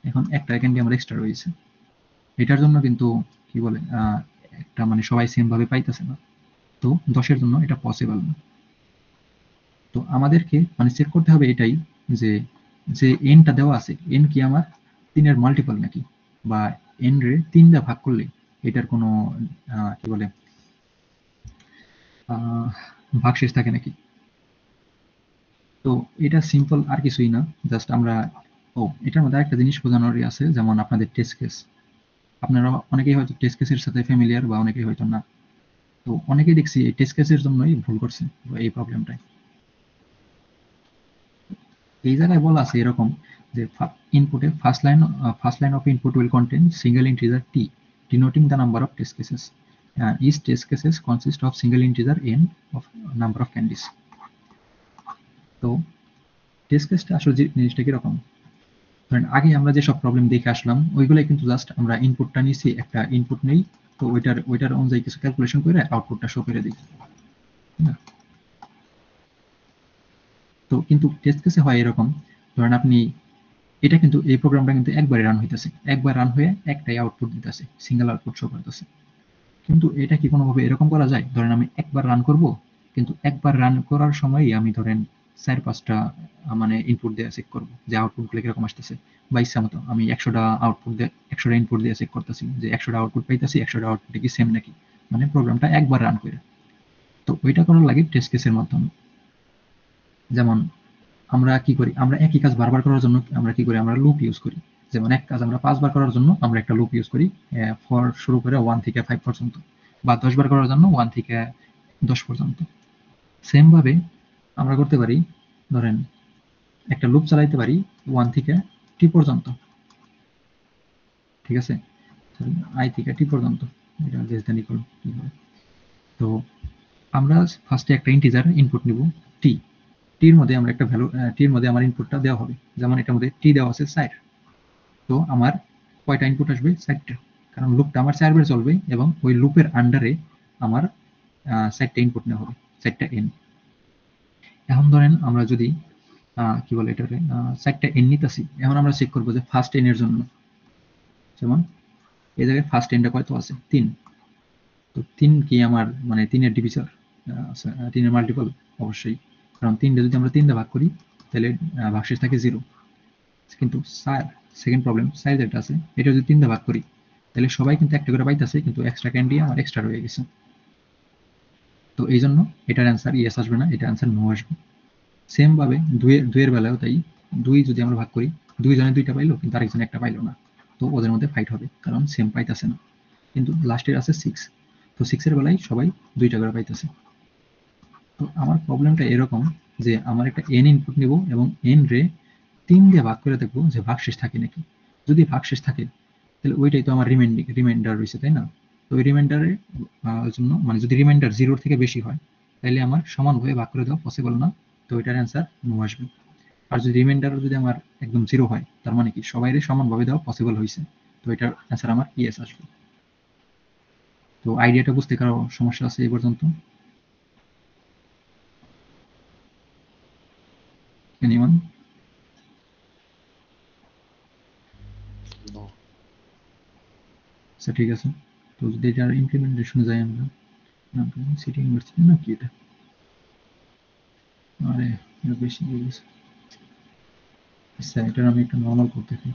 এখন একটা ক্যান্ডি আমার এক্সট্রা রয়েছে। এটার জন্য কিন্তু কি বলে একটা মানে সবাই সেম ভাবে পাইতেছে না। তো 10-এর জন্য এটা পসিবল না। তো আমাদেরকে মানে চেক করতে হবে এটাই যে যে এনটা দেওয়া আছে, এন কি আমার 3-এর মাল্টিপল নাকি, বা এন রে 3 দিয়ে ভাগ করলে এটার কোনো কি বলে ভাগশেষ থাকে নাকি। তো এটা সিম্পল, আর কিছুই না, জাস্ট আমরা এটার মধ্যে একটা জিনিস বোঝানোর আছে, যেমন আপনাদের টেস্ট কেস। আপনারা অনেকেই হয়তো টেস্ট কেসের সাথে ফ্যামিলিয়ার বা অনেকেই হয়তো না। তো অনেকেই দেখছি এই টেস্ট কেসের জন্যই ভুল করছে এই প্রবলেমটাই। এই জায়গায় বলা আছে এরকম যে ইনপুটে first line of input will contain single integer t denoting the number of test cases. Each test cases consist of single integer n of number of candies. তো টেস্ট কেসটা আসলে জিনিসটা কিরকম, ধরেন আগে আমরা যেসব প্রবলেম দেখে আসলাম ওইগুলাই কিন্তু জাস্ট আমরা ইনপুটটা নিয়েছি, একটা ইনপুট নেই তো ওইটার অনুযায়ী কিছু ক্যালকুলেশন করে আউটপুটটা শো করে দিই। তো কিন্তু টেস্ট কেসে হয় এরকম, ধরেন আপনি এটা কিন্তু এই প্রোগ্রামটা কিন্তু একবারে রান হইতেছে, একবার রান হয়ে একটাই আউটপুট দিতেছে, সিঙ্গেল আউটপুট শো করতেছে। কিন্তু এটা কি কোনোভাবে এরকম করা যায়? ধরেন আমি একবার রান করব, কিন্তু একবার রান করার সময়ই আমি ধরেন 4-5টা মানে ইনপুট দিয়ে চেক করব যে আউটপুটগুলো কিরকম আসতেছে, বা ইচ্ছা মতো আমি 100টা আউটপুট দিয়ে 100টা ইনপুট দিয়ে চেক করতেছি যে 100টা আউটপুট পাইতেছি, 100টা আউটপুট কি সেম নাকি, মানে প্রোগ্রামটা একবার রান করে। তো ওইটা করার লাগে টেস্ট কেসের মাধ্যমে। যেমন আমরা কি করি, আমরা একই কাজ বারবার করার জন্য আমরা কি করি, আমরা লুপ ইউজ করি। যেমন এক কাজ আমরা 5বার করার জন্য আমরা একটা লুপ ইউজ করি, ফর শুরু করে 1 থেকে 5 পর্যন্ত, বা 10বার করার জন্য 1 থেকে 10 পর্যন্ত। সেম ভাবে আমরা করতে পারি, ধরেন একটা লুপ চালাইতে পারি 1 থেকে টি পর্যন্ত, ঠিক আছে, আই থেকে টি পর্যন্ত, এটা লেস দেন ইকুয়াল কি হবে। তো আমরা ফার্স্টে একটা ইন্টিজার ইনপুট নিব টি, টির মধ্যে আমরা একটা ভ্যালু, টির মধ্যে আমার ইনপুটটা দেওয়া হবে, যেমন এটার মধ্যে টি দেওয়া আছে 4। তো আমার কয়টা ইনপুট আসবে? 4টা, কারণ লুপটা আমার 4 বার চলবে এবং ওই লুপের আন্ডারে আমার 4টা ইনপুট নেওয়া হবে, 4টা এন। এখন ধরেন আমরা যদি কি বলে এটাকে 4টা এন নিতেছি, এখন আমরা চেক করবো যে ফার্স্ট এন এর জন্য, যেমন এই জায়গায় ফার্স্ট এনটা কত আছে? 3। তো 3 কি আমার মানে 3-এর ডিভিজর, 3-এর মাল্টিপল? অবশ্যই, কারণ 3টা যদি আমরা 3 দিয়ে ভাগ করি তাহলে ভাগশেষ থাকে 0। কিন্তু স্যার সেকেন্ড প্রবলেম, সাইজ যেটা আছে এটা যদি 3 দিয়ে ভাগ করি তাহলে সবাই কিন্তু একটা করে পাইতেছে, কিন্তু এক্সট্রা ক্যান্ডি আমার এক্সট্রা রয়ে গেছে। তো এই জন্য এটার অ্যান্সার ইয়েস আসবে না, এটা অ্যান্সার নো আসবে। সেম ভাবে দুইয়ের বেলাও তাই, 2 যদি আমরা ভাগ করি, 2 জনে 2টা পাইলো কিন্তু আরেকজনে একটা পাইলো না, তো ওদের মধ্যে ফাইট হবে কারণ সেম পাইতেছে না। কিন্তু লাস্টের আছে 6, তো 6-এর বেলায় সবাই 2টা করে পাইতেছে। তো আমার প্রবলেমটা এরকম যে আমার একটা এন ইনপুট নিব এবং এন রে 3 দিয়ে ভাগ করে দেখবো যে ভাগশেষ থাকে নাকি। যদি ভাগশেষ থাকে তাহলে ওইটাই তো আমার রিমাইন্ডার রয়েছে, তাই না? তো ওই রিমাইন্ডারের জন্য মানে যদি রিমাইন্ডার 0-র থেকে বেশি হয় তাহলে আমার সমানভাবে ভাগ করে দেওয়া পসিবল না, তো এটার অ্যান্সার নো আসবে। আর যদি রিমাইন্ডার যদি আমার একদম 0 হয় তার মানে কি সবাইরে সমানভাবে দেওয়া পসিবল হয়েছে, তো এটার অ্যান্সার আমার ইয়েস আসবে। তো আইডিয়াটা বুঝতে কারো সমস্যা আছে এই পর্যন্ত? এনিওয়ান? আচ্ছা ঠিক আছে। তো যদি এটার ইমপ্লিমেন্টেশনে যাই আমরা, সিটি ইউনিভার্সিটি না কি এটা, আরে এটা বেশি হয়ে গেছে। আচ্ছা এটার আমি একটা নর্মাল কোড দেখি।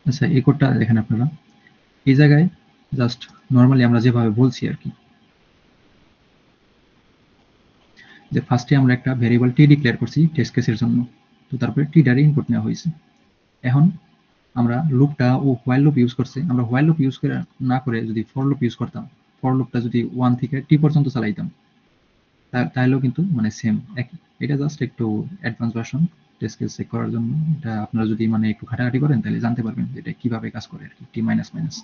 আচ্ছা এই কোডটা দেখেন আপনারা, এই জায়গায় জাস্ট নর্মালি আমরা যেভাবে বলছি আর কি, যে ফার্স্টে আমরা একটা ভেরিয়েবল টি ডিক্লেয়ার করছি টেস্ট কেসের জন্য, তো তারপরে টি ডারে ইনপুট নেওয়া হয়েছে। এখন আমরা লুপটা ও হোয়াইল লুপ ইউজ করছে, আমরা হোয়াইল লুপ ইউজ করে না করে যদি ফর লুপ ইউজ করতাম, ফর লুপটা যদি 1 থেকে টি পর্যন্ত চালাইতাম তাহলেও কিন্তু মানে সেম একই। এটা জাস্ট একটু advance version test case check করার জন্য। এটা আপনারা যদি মানে একটু ঘাটাঘাটি করেন তাহলে জানতে পারবেন যে এটা কিভাবে কাজ করে আর কি, টি মাইনাস মাইনাস।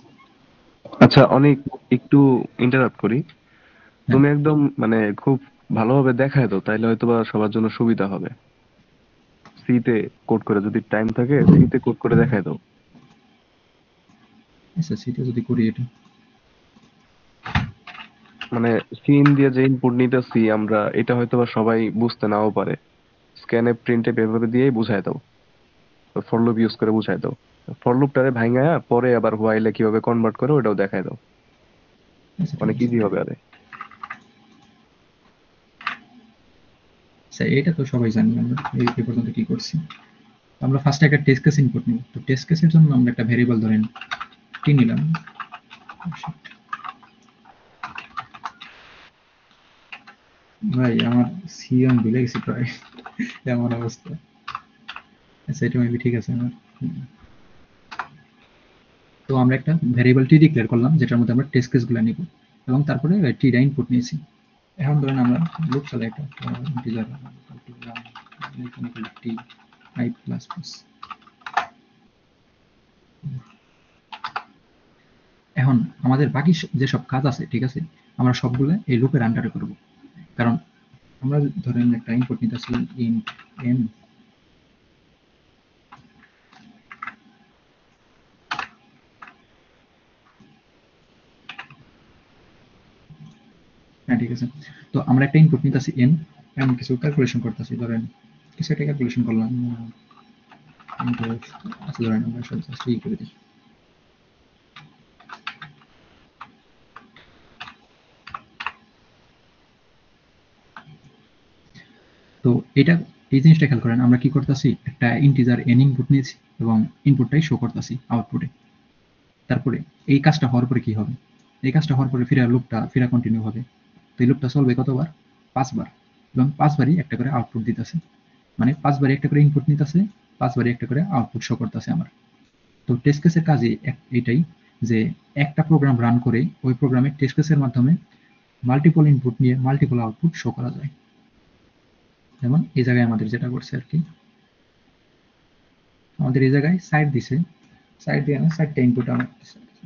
আচ্ছা, অনেক একটু ইন্টারাপ্ট করি। হ্যাঁ তুমি একদম মানে খুব ভালোভাবে দেখায় দাও, তাইলে হয়তো বা সবার জন্য সুবিধা হবে। সি তে কোড করে, যদি টাইম থাকে সি তে কোড করে দেখায় দাও। আচ্ছা সেটা যদি করি এটা, মানে সিন দিয়ে যে ইনপুট নিতেছি আমরা, এটা হয়তো বা সবাই বুঝতে নাও পারে। স্ক্যানে প্রিন্টে এভাবে দিয়েই বুঝায় দাও, ফর লুপ ইউজ করে বুঝায় দাও। ফর লুপটারে ভাঙায়া পরে আবার হোয়াইলে কিভাবে কনভার্ট করে ওটাও দেখায় দাও, আচ্ছা ঠিক অনেক আছে। ইজি হবে। আরে আচ্ছা এটা তো সবাই জানি আমরা এই পর্যন্ত কি করছি। আমরা ফার্স্টে একটা টেস্ট কেস ইনপুট নিব, তো টেস্ট কেসের জন্য আমরা একটা ভেরিয়েবল ধরেন টি নিলাম। ভাই আমার সিএম ভুলে গেছি প্রায়, এমন অবস্থা। আচ্ছা এটা মেবি ঠিক আছে আমার। তো আমরা একটা ভ্যারিয়েবল টি ডিক্লেয়ার করলাম যেটার মধ্যে আমরা টেস্ট কেসগুলো নিব এবং তারপরে টি টা ইনপুট নিয়েছি। এখন ধরেন আমরা লুপ চালাই একটা integer T I plus plus. এখন আমাদের বাকি যেসব কাজ আছে, ঠিক আছে, আমরা সবগুলো এই লুপের আন্ডারে করব। কারণ আমরা ধরেন একটা ইনপুট নিতেছি ইন্ট n, হ্যাঁ ঠিক আছে। তো আমরা একটা ইনপুট নিতেছি n, আমি কিছু ক্যালকুলেশন করতেছি, ধরেন কিছু একটা ক্যালকুলেশন করলাম, আচ্ছা ধরেন আমরা সব জাস্ট করে দিই। তো এটা, এই জিনিসটা খেয়াল করেন, আমরা কি করতেছি, একটা ইন্টিজার n ইনপুট নিয়েছি এবং ইনপুটটাই শো করতেছি আউটপুটে। তারপরে এই কাজটা হওয়ার পরে কি হবে, এই কাজটা হওয়ার পরে ফিরা কন্টিনিউ হবে। তো এই লুপটা চলবে কতবার, 5 বার, এবং 5 বারই একটা করে আউটপুট দিতেছে, মানে 5 বারই একটা করে ইনপুট নিতেছে, 5 বারই একটা করে আউটপুট শো করতেছে আমার। তো টেস্ট কেসের কাজে এটাই যে একটা প্রোগ্রাম রান করে ওই প্রোগ্রামের টেস্ট কেসের মাধ্যমে মাল্টিপল ইনপুট নিয়ে মাল্টিপল আউটপুট শো করা যায়। যেমন এই জায়গায় আমাদের যেটা করছে আর কি, আমাদের এই জায়গায় সাইড দিছে, সাইড দিয়ে না, সাইডটা ইনপুট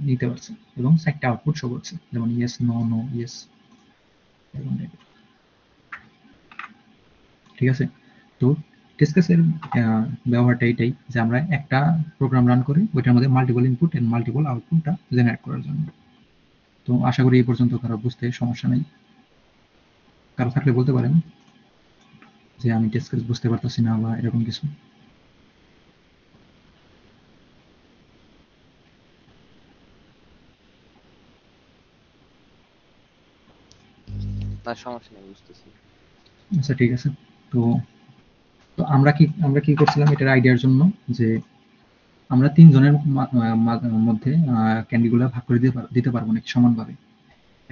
নিতে পারছে এবং সাইডটা আউটপুট শো করছে, যেমন ইয়েস, নো, নো, ইয়েস, ঠিক আছে। তো টেস্ট কেসের ব্যবহারটা এটাই যে আমরা একটা প্রোগ্রাম রান করি, ওইটার মধ্যে মাল্টিপল ইনপুট এন্ড মাল্টিপল আউটপুটটা জেনারেট করার জন্য। তো আশা করি এই পর্যন্ত কারো বুঝতে সমস্যা নেই। কারো থাকলে বলতে পারেন যে আমি টেস্ট কেস বুঝতে পারতেছি না বা এরকম কিছু। না সমস্যা নেই, বুঝতেছি। আচ্ছা ঠিক আছে। তো তো আমরা কি করছিলাম এটার আইডিয়ার জন্য, যে আমরা তিনজনের মধ্যে ক্যান্ডিগুলো ভাগ করে দিতে পারবো নাকি সমানভাবে।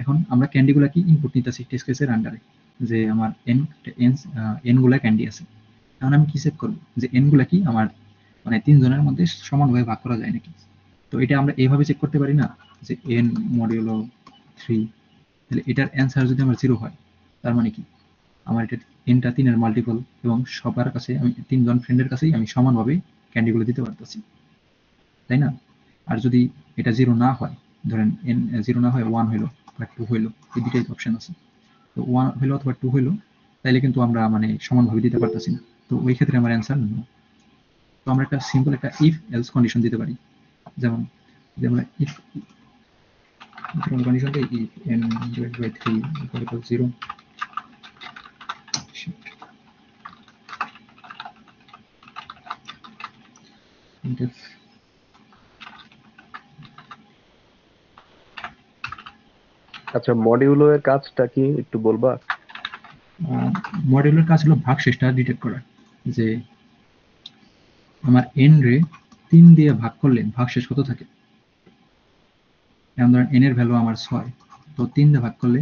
এখন আমরা ক্যান্ডিগুলা কি ইনপুট নিতেছি টেস্ট কেসের আন্ডারে, যে আমার এন গুলা ক্যান্ডি আছে। এখন আমি কি চেক করবো যে এন গুলা কি আমার মানে তিনজনের মধ্যে সমানভাবে ভাগ করা যায় নাকি। তো এটা আমরা এইভাবে চেক করতে পারি না যে এন মডিউলো 3, তাহলে এটার অ্যান্সার যদি আমার 0 হয়, তার মানে কি আমার এটা এনটা 3-এর মাল্টিপল এবং সবার কাছে আমি তিনজন ফ্রেন্ডের কাছেই আমি সমানভাবে ক্যান্ডিগুলো দিতে পারতেছি, তাই না? আর যদি এটা 0 না হয়, ধরেন এন 0 না হয় 1 হইলো বা 2 হইলো, এই দুটাই অপশন আছে। তো 1 হইলো অথবা 2 হইলো, তাইলে কিন্তু আমরা মানে সমানভাবে দিতে পারতেছি না। তো ওই ক্ষেত্রে আমার অ্যান্সার নো। তো আমরা একটা সিম্পল একটা ইফ এলস কন্ডিশন দিতে পারি, যেমন যে আমরা ইফ কন্ডিশন দিই if n divided by 3 equal to 0, আচ্ছা, মডিউলো এর কাজটা কি একটু বলবা? মডিউলের কাজ হলো ভাগশেষটা ডিটেক্ট করা, যে আমার n রে 3 দিয়ে ভাগ করলে ভাগশেষ কত থাকে। যেমন ধরেন n এর ভ্যালু আমার 6, তো 3 দিয়ে ভাগ করলে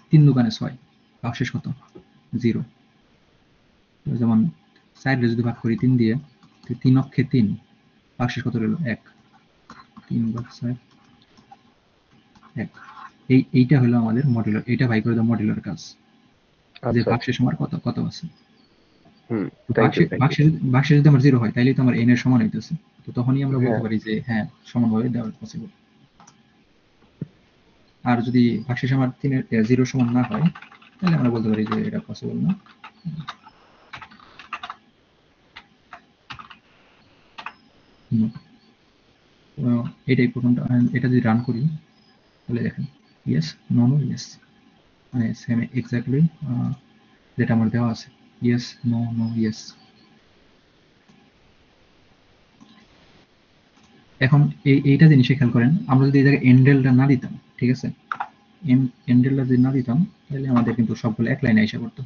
3 দুগুণে 6, ভাগশেষ কত, 0। যেমন 4 রে যদি ভাগ করি 3 দিয়ে, 3 অক্ষে 3, ভাগশেষ কত রইল 1, 3 ভাগ 4 1। এইটা হলো আমাদের মডিউলার, এইটা বাই করে দাও মডিউলার কাজ, যে আচ্ছা, ভাগশেষ আমার কত কত আছে। Thank you, thank you. ভাগশেষ যদি আমার 0 হয়, তাইলে তো আমার n এর সমান হইতেছে। তো তখনই আমরা বলতে হ্যাঁ, পারি যে হ্যাঁ সমানভাবে দেওয়া পসিবল। আর যদি ভাগশেষ আমার 0 সমান না হয়, তাহলে আমরা বলতে পারি যে এটা পসিবল না। এটাই প্রথমটা। এটা যদি রান করি তাহলে দেখেন ইয়েস, নো, নো, ইয়েস, মানে সেম এক্স্যাক্টলি যেটা আমার দেওয়া আছে, ইয়েস, নো, নো, ইয়েস। এখন এইটা জিনিসে খেয়াল করেন, আমরা যদি এই জায়গায় এন্ডেলটা না দিতাম, ঠিক আছে, এন্ডেলটা যদি না দিতাম, তাহলে আমাদের কিন্তু সবগুলো এক লাইনে এসে পড়তো।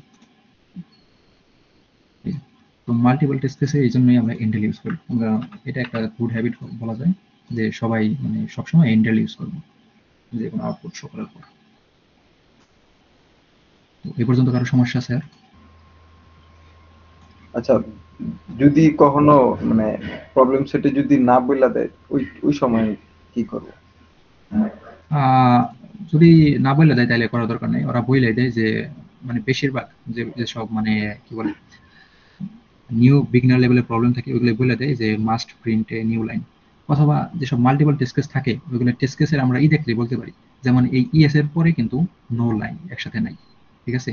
তো মাল্টিপল টেস্ট কেসে এই জন্যই আমরা এন্ডেল ইউজ করি। আমরা এটা একটা গুড হ্যাবিট বলা যায়, যে সবাই মানে সবসময় এন্ডেল ইউজ করবো যে কোনো আউটপুট শো করার পর। তো এই পর্যন্ত কারো সমস্যা আছে আর? আচ্ছা, যদি কখনো মানে প্রবলেম সেটে যদি না বইলা দেয়, ওই সময় কি করব? যদি না বলে দেয় তাহলে করার দরকার নেই, ওরা বইলে দেয় যে মানে বেশিরভাগ যেসব মানে কি বলে নিউ বিগিনার লেভেলের প্রবলেম থাকে, ওইগুলো বলে দেয় যে must print a new line. অথবা যেসব মাল্টিপল টেস্ট কেস থাকে ওইগুলো টেস্ট কেসের আমরা দেখলেই বলতে পারি, যেমন এই ইএস এর পরে কিন্তু নো লাইন একসাথে নাই, ঠিক আছে?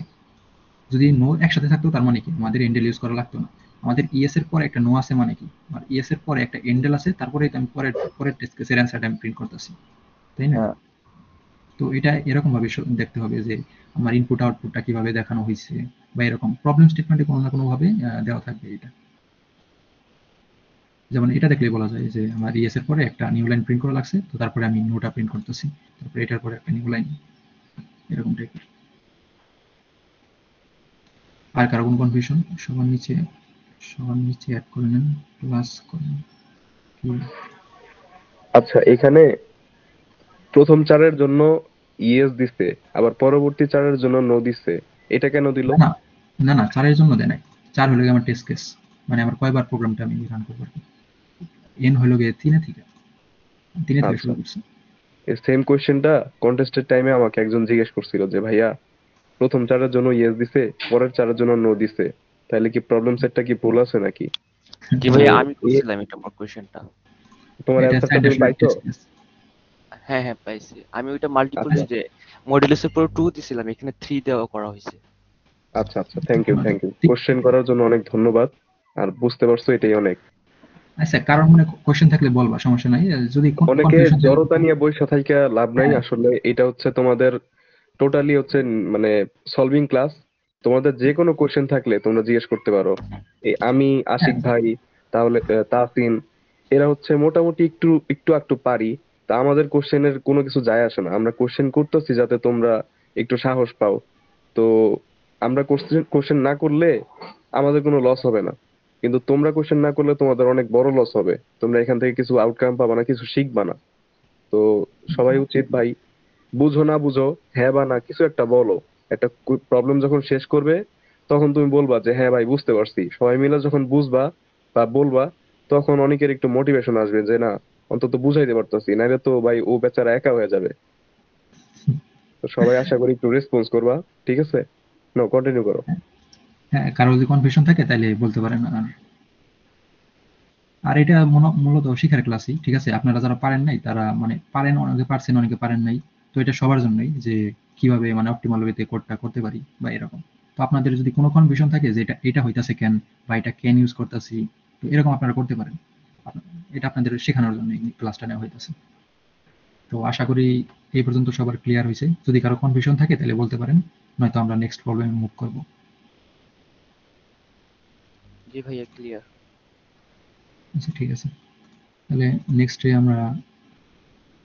যদি নো একসাথে থাকতো তার মানে কি আমাদের এন্ডেল ইউজ করা লাগতো না। আমাদের ইএস এর পরে একটা নো আছে মানে কি, আর ইএস এর পরে একটা এন্ডেল আছে, তারপরে আমি পরের টেস্ট কেসের অ্যান্সারটা আমি প্রিন্ট করতেছি, তাই না? হ্যাঁ তো এটা এরকম ভাবে দেখতে হবে যে আমার ইনপুট আউটপুটটা কিভাবে দেখানো হয়েছে, বা এরকম প্রবলেম স্টেটমেন্টে কোনো না কোনো ভাবে দেওয়া থাকবে এটা। যেমন এটা দেখলেই বলা যায় যে আমার ইএস এর পরে একটা নিউ লাইন প্রিন্ট করা লাগছে, তো তারপরে আমি নোটা প্রিন্ট করতেছি, তারপরে এটার পরে একটা নিউ লাইন, এরকম টাইপের। আর কারো কোনো কনফিউশন? সবার নিচে অ্যাড করে নেন, প্লাস করেন কি? আচ্ছা, এখানে প্রথম চারের জন্য ইএস দিছে, আবার পরবর্তী চারের জন্য নো দিছে, এটা কেন দিল? না না না, 4 এর জন্য দেয় নাই। 4 হলো গিয়ে আমার টেস্ট কেস, মানে আমার কয়বার প্রোগ্রামটা আমি রান করবো আর কি। এন হলো গিয়ে 3 থেকে আচ্ছা, শুরু করছি। এই সেম কোয়েশ্চেনটা কন্টেস্টের টাইমে আমাকে একজন জিজ্ঞেস করছিল যে ভাইয়া প্রথম চারের জন্য ইয়েস দিছে, পরের চারের জন্য নো দিছে, তাহলে কি প্রবলেম সেটটা কি ভুল আছে নাকি? জি তো ভাইয়া, আমি এ- করছিলাম এটা আমার কোয়েশ্চেনটা। তোমার এটা অ্যান্সারটা সাইড তুমি আসলে পাইছো? Test case. হ্যাঁ হ্যাঁ পাইছি। আমি ওইটা মাল্টিপল আচ্ছা যে মডুলাসের পর 2 দিছিলাম, এখানে 3 দেওয়া করা হয়েছে। আচ্ছা আচ্ছা, থ্যাংক ইউ কোশ্চেন করার জন্য অনেক ধন্যবাদ। আর বুঝতে পারছো, এটাই অনেক। আচ্ছা, কারোর মনে কোশ্চেন থাকলে বলবা, সমস্যা নাই। যদি অনেকে কনফিউশন থাকে। জড়তা নিয়ে বসে থাইকা লাভ নাই, হ্যাঁ, আসলে এটা হচ্ছে তোমাদের টোটালি হচ্ছে মানে সলভিং ক্লাস। তোমাদের যে কোনো কোশ্চেন থাকলে তোমরা জিজ্ঞেস করতে পারো। এই আমি, হ্যাঁ, আশিক ভাই, তাহলে তাসিন, এরা হচ্ছে মোটামুটি একটু একটু একটু পারি। তা আমাদের কোশ্চেনের কোনো কিছু যায় আসে না, আমরা কোশ্চেন করতেছি যাতে তোমরা একটু সাহস পাও। তো আমরা কোশ্চেন না করলে আমাদের কোনো লস হবে না, কিন্তু তোমরা কোশ্চেন না করলে তোমাদের অনেক বড় লস হবে। তোমরা এখান থেকে কিছু আউটকাম পাবা না, কিছু শিখবা না। তো সবাই উচিত ভাই, বুঝো না বুঝো, হ্যাঁ বা না কিছু একটা বলো। একটা প্রবলেম যখন শেষ করবে তখন তুমি বলবা যে হ্যাঁ ভাই বুঝতে পারছি। সবাই মিলে যখন বুঝবা বা বলবা, তখন অনেকের একটু মোটিভেশন আসবে যে না, অন্তত বুঝাইতে পারতাছি, নাইলে তো ভাই ও বেচারা একা হয়ে যাবে। তো সবাই আশা করি একটু রেসপন্স করবা, ঠিক আছে? নো, কন্টিনিউ করো। হ্যাঁ, কারো যদি কনফিউশন থাকে তাহলে বলতে পারেন। আর আর এটা মূলত শিখার ক্লাসই, ঠিক আছে? আপনারা যারা পারেন নাই তারা মানে পারেন, অনেকে পারছেন অনেকে পারেন নাই। তো এটা সবার জন্যই যে কিভাবে মানে অপটিমাল ওয়েতে কোডটা করতে পারি বা এরকম। তো আপনাদের যদি কোনো কনফিউশন থাকে যে এটা হইতাছে কেন, বা এটা কেন ইউজ করতেছি, তো এরকম আপনারা করতে পারেন। এটা আপনাদের শেখানোর জন্য এই ক্লাসটা নেওয়া হইতাছে। তো আশা করি এই পর্যন্ত সবার ক্লিয়ার হয়েছে। যদি কারো কনফিউশন থাকে তাহলে বলতে পারেন, নয়তো আমরা নেক্সট প্রবলেমে মুভ করব। জি ভাইয়া, ক্লিয়ার। আচ্ছা, ঠিক আছে। তাহলে নেক্সটে আমরা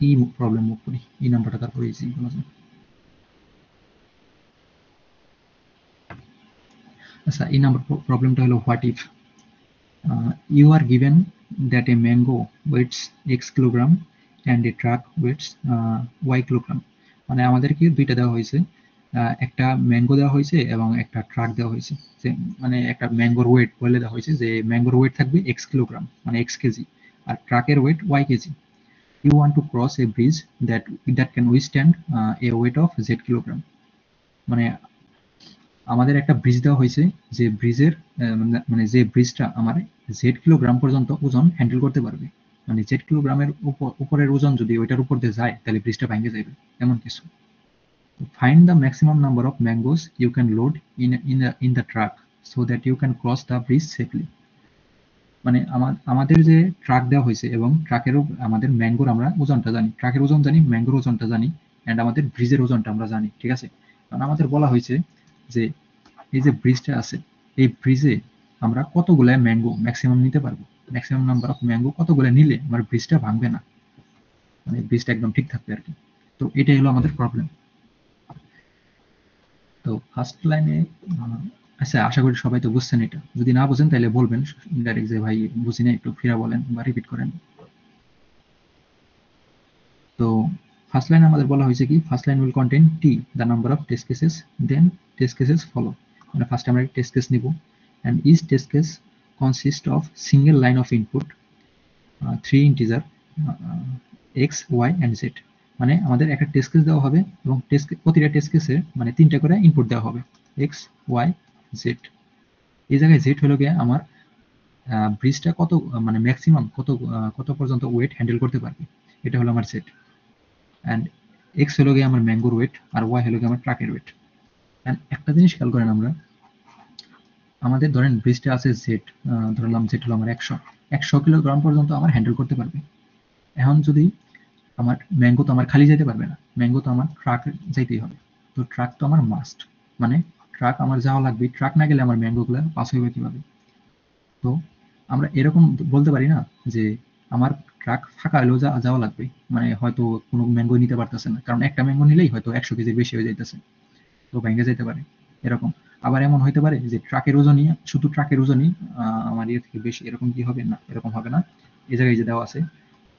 ই প্রবলেম মুভ করি। ই নাম্বারটা তারপরে ইজি বলা যায়। আচ্ছা, এই নাম্বার প্রবলেমটা হলো what if you are given that a mango weighs x kilogram and a truck weighs y kilogram. মানে আমাদেরকে দুইটা দেওয়া হয়েছে, একটা ম্যাঙ্গো দেওয়া হয়েছে এবং একটা ট্রাক দেওয়া হয়েছে। যে মানে একটা ম্যাঙ্গোর ওয়েট বলে দেওয়া হয়েছে যে ম্যাঙ্গোর ওয়েট থাকবে এক্স কিলোগ্রাম, মানে এক্স কেজি, আর ট্রাকের weight Y KG. You want to cross a bridge that can withstand a weight of Z kilogram. মানে আমাদের একটা ব্রিজ দেওয়া হয়েছে, যে ব্রিজের মানে যে ব্রিজটা আমার জেড কিলোগ্রাম পর্যন্ত ওজন হ্যান্ডেল করতে পারবে। মানে জেড কিলোগ্রামের উপরের ওজন যদি ওইটার উপর দিয়ে যায় তাহলে ব্রিজটা ভেঙে যাবে, এমন কিছু। Find the maximum number of mangoes you can load in the truck so that you can cross the bridge safely. মানে আমাদের যে ট্রাক দেওয়া হয়েছে এবং ট্রাকেরও আমাদের ম্যাঙ্গোর আমরা ওজনটা জানি, ট্রাকের ওজন জানি, ম্যাঙ্গোর ওজনটা জানি, অ্যান্ড আমাদের ব্রিজের ওজনটা আমরা জানি, ঠিক আছে? কারণ আমাদের বলা হয়েছে যে এই যে ব্রিজটা আছে, এই ব্রিজে আমরা কতগুলা ম্যাঙ্গো ম্যাক্সিমাম নিতে পারবো, ম্যাক্সিমাম নাম্বার অফ ম্যাঙ্গো কতগুলা নিলে আমার ব্রিজটা ভাঙবে না, মানে ব্রিজটা একদম ঠিক থাকবে আর কি। তো এটাই হলো আমাদের প্রবলেম। তো ফার্স্ট লাইনে আচ্ছা, আশা করি সবাই তো বুঝছেন। এটা যদি না বুঝেন তাহলে বলবেন ডাইরেক্ট যে ভাই বুঝি না, একটু ফিরা বলেন বা রিপিট করেন। তো ফার্স্ট লাইন আমাদের বলা হয়েছে কি, first line will contain T the number of test cases, then test cases follow. মানে ফার্স্ট আমরা টেস্ট কেস নিব, and each test case consists of single line of input, three integer x, y and z। মানে আমাদের একটা টেস্ট কেস দেওয়া হবে এবং প্রতিটা টেস্ট কেসে মানে তিনটা করে ইনপুট দেওয়া হবে, x, y, z। এই জায়গায় z হলো গিয়ে আমার ব্রিজটা কত মানে ম্যাক্সিমাম কত পর্যন্ত ওয়েট হ্যান্ডেল করতে পারবে, এটা হলো আমার সেট। অ্যান্ড এক্স হলো গিয়ে আমার ম্যাঙ্গোর ওয়েট, আর ওয়াই হলো গিয়ে আমার ট্রাকের ওয়েট। অ্যান্ড একটা জিনিস খেয়াল করেন, আমরা আমাদের ধরেন ব্রিজটা আছে জেড, ধরলাম জেড হলো আমার 100 কিলোগ্রাম পর্যন্ত আমার হ্যান্ডেল করতে পারবে। এখন যদি আমার ম্যাঙ্গো তো আমার খালি যেতে পারবে না, ম্যাঙ্গো তো আমার ট্রাক যাইতেই হবে। তো ট্রাক তো আমার মাস্ট, মানে ট্রাক আমার যাওয়া লাগবে, ট্রাক না গেলে আমার ম্যাঙ্গো গুলা পাস হইবে কিভাবে? তো আমরা এরকম বলতে পারি না যে আমার ট্রাক ফাঁকা হলেও যাওয়া লাগবে, মানে হয়তো কোনো ম্যাঙ্গো নিতে পারতেছে না, কারণ একটা ম্যাঙ্গো নিলেই হয়তো 100 কেজির বেশি হয়ে যাইতেছে, তো ভেঙে যেতে পারে এরকম। আবার এমন হইতে পারে যে ট্রাকের ওজনই, শুধু ট্রাকের ওজনই আমার ইয়ে থেকে বেশি, এরকম কি হবে? না, এরকম হবে না। এই জায়গায় যে দেওয়া আছে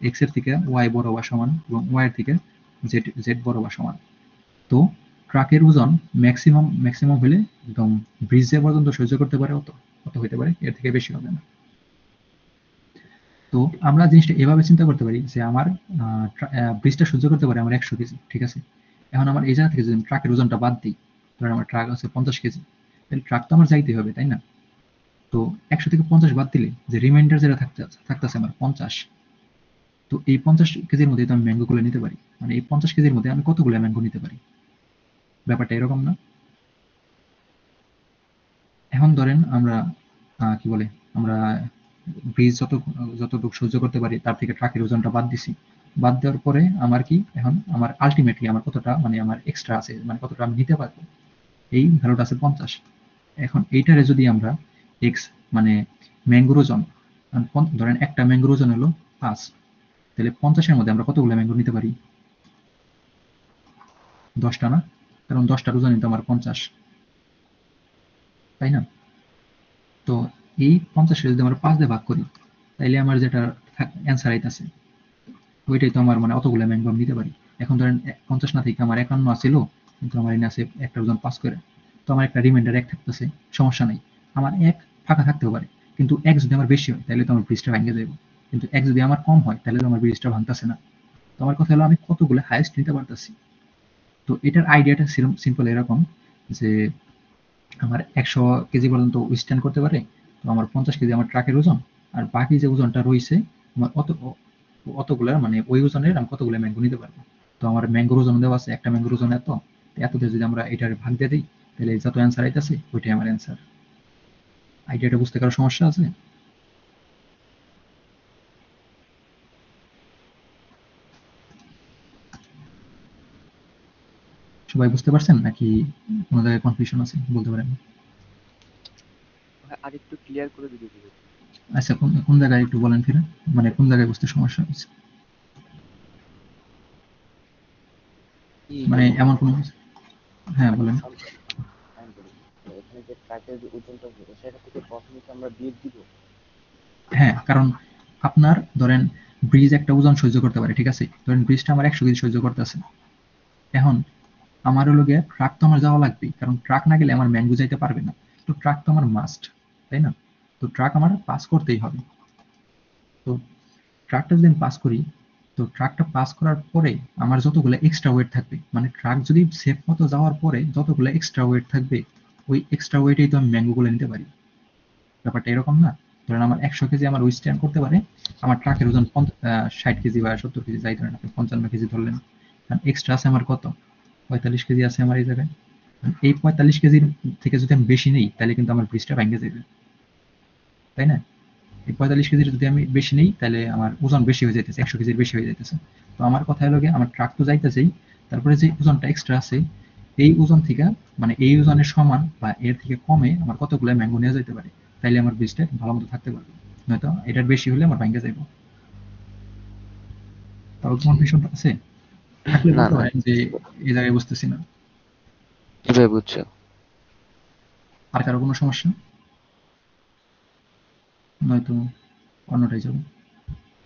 এক্স এর থেকে ওয়াই বড় বা সমান এবং ওয়াই এর থেকে জেড জেড বড় বা সমান। তো ট্রাকের ওজন ম্যাক্সিমাম হলে একদম ব্রিজ যে পর্যন্ত সহ্য করতে পারে অত অত হইতে পারে, এর থেকে বেশি হবে না। তো আমরা জিনিসটা এভাবে চিন্তা করতে পারি যে আমার ব্রিজটা সহ্য করতে পারে আমার 100 কেজি, ঠিক আছে। এখন আমার এই জায়গা থেকে যদি ট্রাকের ওজনটা বাদ দিই, ধরেন আমার ট্রাক আছে 50 কেজি, তাহলে ট্রাক তো আমার যাইতে হবে, তাই না? তো 100 থেকে 50 বাদ দিলে যে রিমাইন্ডার যেটা থাকতেছে আমার 50, তো এই 50 কেজির মধ্যে তো আমি ম্যাঙ্গো গুলো নিতে পারি, মানে এই 50 কেজির মধ্যে আমি কতগুলো ম্যাঙ্গো নিতে পারি? ব্যাপারটা এরকম না? এখন ধরেন আমরা কি বলে, আমরা ব্রিজ যতটুকু সহ্য করতে পারি তার থেকে ট্রাকের ওজনটা বাদ দিছি। বাদ দেওয়ার পরে আমার কি, এখন আমার আলটিমেটলি আমার কতটা, মানে আমার এক্সট্রা আছে, মানে কতটা আমি নিতে পারবো, এই ভ্যালুটা আছে 50। এখন এইটারে যদি আমরা এক্স, মানে ম্যাঙ্গোর ওজন, ধরেন একটা ম্যাঙ্গোর ওজন হলো 5, তাহলে 50-এর মধ্যে আমরা কতগুলো ম্যাঙ্গো নিতে পারি? 10টা না? কারণ 10টার ওজনই তো আমার 50, তাই না? তো এই 50কে যদি আমরা 5 দিয়ে ভাগ করি, তাইলে আমার যেটা অ্যান্সার আইতাছে ওইটাই তো আমার, মানে অতগুলো ম্যাঙ্গো আমি নিতে পারি। এখন ধরেন 50 না থেকে আমার 51 আছিল, কিন্তু আমার এনে আছে একটা ওজন 5 করে, তো আমার একটা রিমাইন্ডার 1 থাকতেছে, সমস্যা নাই। আমার 1 ফাঁকা থাকতেও পারে, কিন্তু 1 যদি আমার বেশি হয় তাহলে তো আমার ব্রিজটা ভেঙে যাবে, কিন্তু 1 যদি আমার কম হয় তাহলে তো আমার ব্রিজটা ভাঙতেছে না। তো আমার কথা হলো আমি কতগুলো হাইয়েস্ট নিতে পারতেছি। তো এটার আইডিয়াটা সিম্পল এরকম যে আমার 100 কেজি পর্যন্ত উইথস্ট্যান্ড করতে পারে, তো আমার 50 কেজি আমার ট্রাকের ওজন, আর বাকি যে ওজনটা রয়েছে আমার অতগুলা, মানে ওই ওজনের আমি কতগুলো ম্যাঙ্গো নিতে পারবো। তো আমার ম্যাঙ্গোর ওজন দেওয়া আছে, একটা ম্যাঙ্গোর ওজন এত, এততে যদি আমরা এটার ভাগ দিয়ে দিই, তাহলে যত অ্যান্সার আইতাছে ওইটাই আমার অ্যান্সার। আইডিয়াটা বুঝতে কারো সমস্যা আছে? সবাই বুঝতে পারছেন নাকি কোনো জায়গায় কনফিউশন আছে বলতে পারেন? আর একটু ক্লিয়ার করে দিতে দিবে। আচ্ছা, কোন কোন জায়গায় একটু বলেন ফিরে, মানে কোন জায়গায় বুঝতে সমস্যা হয়েছে, কি মানে বলবো? এমন কোনো, হ্যাঁ মানে বলেন। আমি বলি, এখানে যে ট্রাকের যে ওজনটা হলো সেটা থেকে প্রথমে কি আমরা বিয়োগ দিব? হ্যাঁ, কারণ আপনার ধরেন ব্রিজ একটা ওজন সহ্য করতে পারে, ঠিক আছে, ধরেন ব্রিজটা আমার 100 কেজি সহ্য করতেছে। এখন আমার হলো গিয়ে ট্রাক তো আমার যাওয়া লাগবে, কারণ ট্রাক না গেলে আমার ম্যাঙ্গো যাইতে পারবে না। তো ট্রাক তো আমার মাস্ট, তাই না? তো ট্রাক আমার পাস করতেই হবে। তো ট্রাকটা যদি আমি পাস করি, তো ট্রাকটা পাস করার পরে আমার যতগুলো এক্সট্রা ওয়েট থাকবে, মানে ট্রাক যদি সেফ মতো যাওয়ার পরে যতগুলো এক্সট্রা ওয়েট থাকবে, ওই এক্সট্রা ওয়েটেই তো আমি ম্যাঙ্গো গুলো নিতে পারি। ব্যাপারটা এরকম না? ধরেন আমার 100 কেজি আমার উইথস্ট্যান্ড করতে পারে, আমার ট্রাকের ওজন 60 কেজি বা 70 কেজি, যাই ধরেন আপনি 55 কেজি ধরলেন, এক্সট্রা আছে আমার কত, 45 কেজি আছে আমার এই জায়গায়। এই 45 কেজির থেকে যদি আমি বেশি নেই তাহলে কিন্তু আমার ব্রিজটা ভেঙে যাবে, তাই না? এই 45 কেজির যদি আমি বেশি নেই তাহলে আমার ওজন বেশি হয়ে যাইতেছে, 100 কেজির বেশি হয়ে যাইতেছে। তো আমার কথা হলো গিয়ে আমার ট্রাক তো যাইতেছেই, তারপরে যে ওজনটা এক্সট্রা আছে এই ওজন থেকে, মানে এই ওজনের সমান বা এর থেকে কমে আমার কতগুলো ম্যাঙ্গো নেওয়া যেতে পারে, তাইলে আমার বীজটা ভালো মতো থাকতে পারবে। নয়তো এটার বেশি হলে আমার ভেঙে যাইব। তাও কনফিউশন আছে? থাকলে না বলতে না, পারেন যে এই জায়গায় বুঝতেছি না। কিভাবে বুঝছো? আর কারো কোনো সমস্যা? নয়তো অন্যটাই যাবো।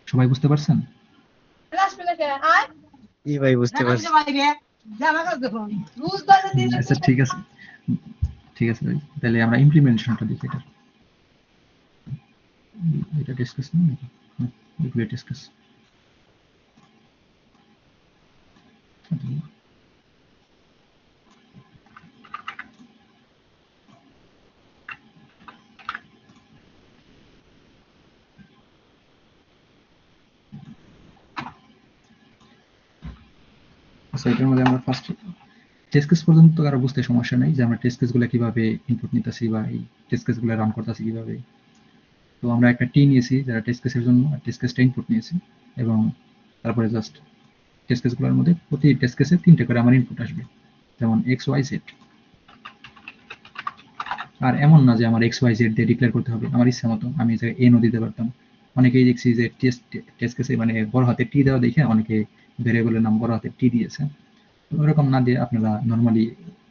সবাই বুঝতে পারছেন? জি ভাই, বুঝতে পারছি। আচ্ছা, ঠিক আছে, ঠিক আছে ভাই, তাহলে আমরা ইমপ্লিমেন্টেশনটা দেখি এটা। এটা ডিসকাস না নাকি? হ্যাঁ, এগুলো ডিসকাস। আচ্ছা, এটার মধ্যে আমরা ফার্স্ট টেস্ট কেস পর্যন্ত কারো বুঝতে সমস্যা নাই যে আমরা টেস্ট কেসগুলো কিভাবে ইনপুট নিতেছি বা এই টেস্ট কেসগুলো রান করতেছি কিভাবে। তো আমরা একটা টি নিয়েছি যারা টেস্ট কেসের জন্য, আর টেস্ট কেসটা ইনপুট নিয়েছি, এবং তারপরে জাস্ট টেস্ট কেসগুলোর মধ্যে প্রতি টেস্ট কেসে 3টে করে আমার ইনপুট আসবে, যেমন এক্স ওয়াই জেড। আর এমন না যে আমার এক্স ওয়াই জেড দিয়ে ডিক্লেয়ার করতে হবে, আমার ইচ্ছা মতো আমি এই জায়গায় এনও দিতে পারতাম। অনেকেই দেখছি যে টেস্ট কেসে মানে বড় হাতে টি দেওয়া দেখে অনেকে ভেরিয়েবলের নাম বড় হাতে টি দিয়েছে। তো ওরকম না দিয়ে আপনারা নর্মালি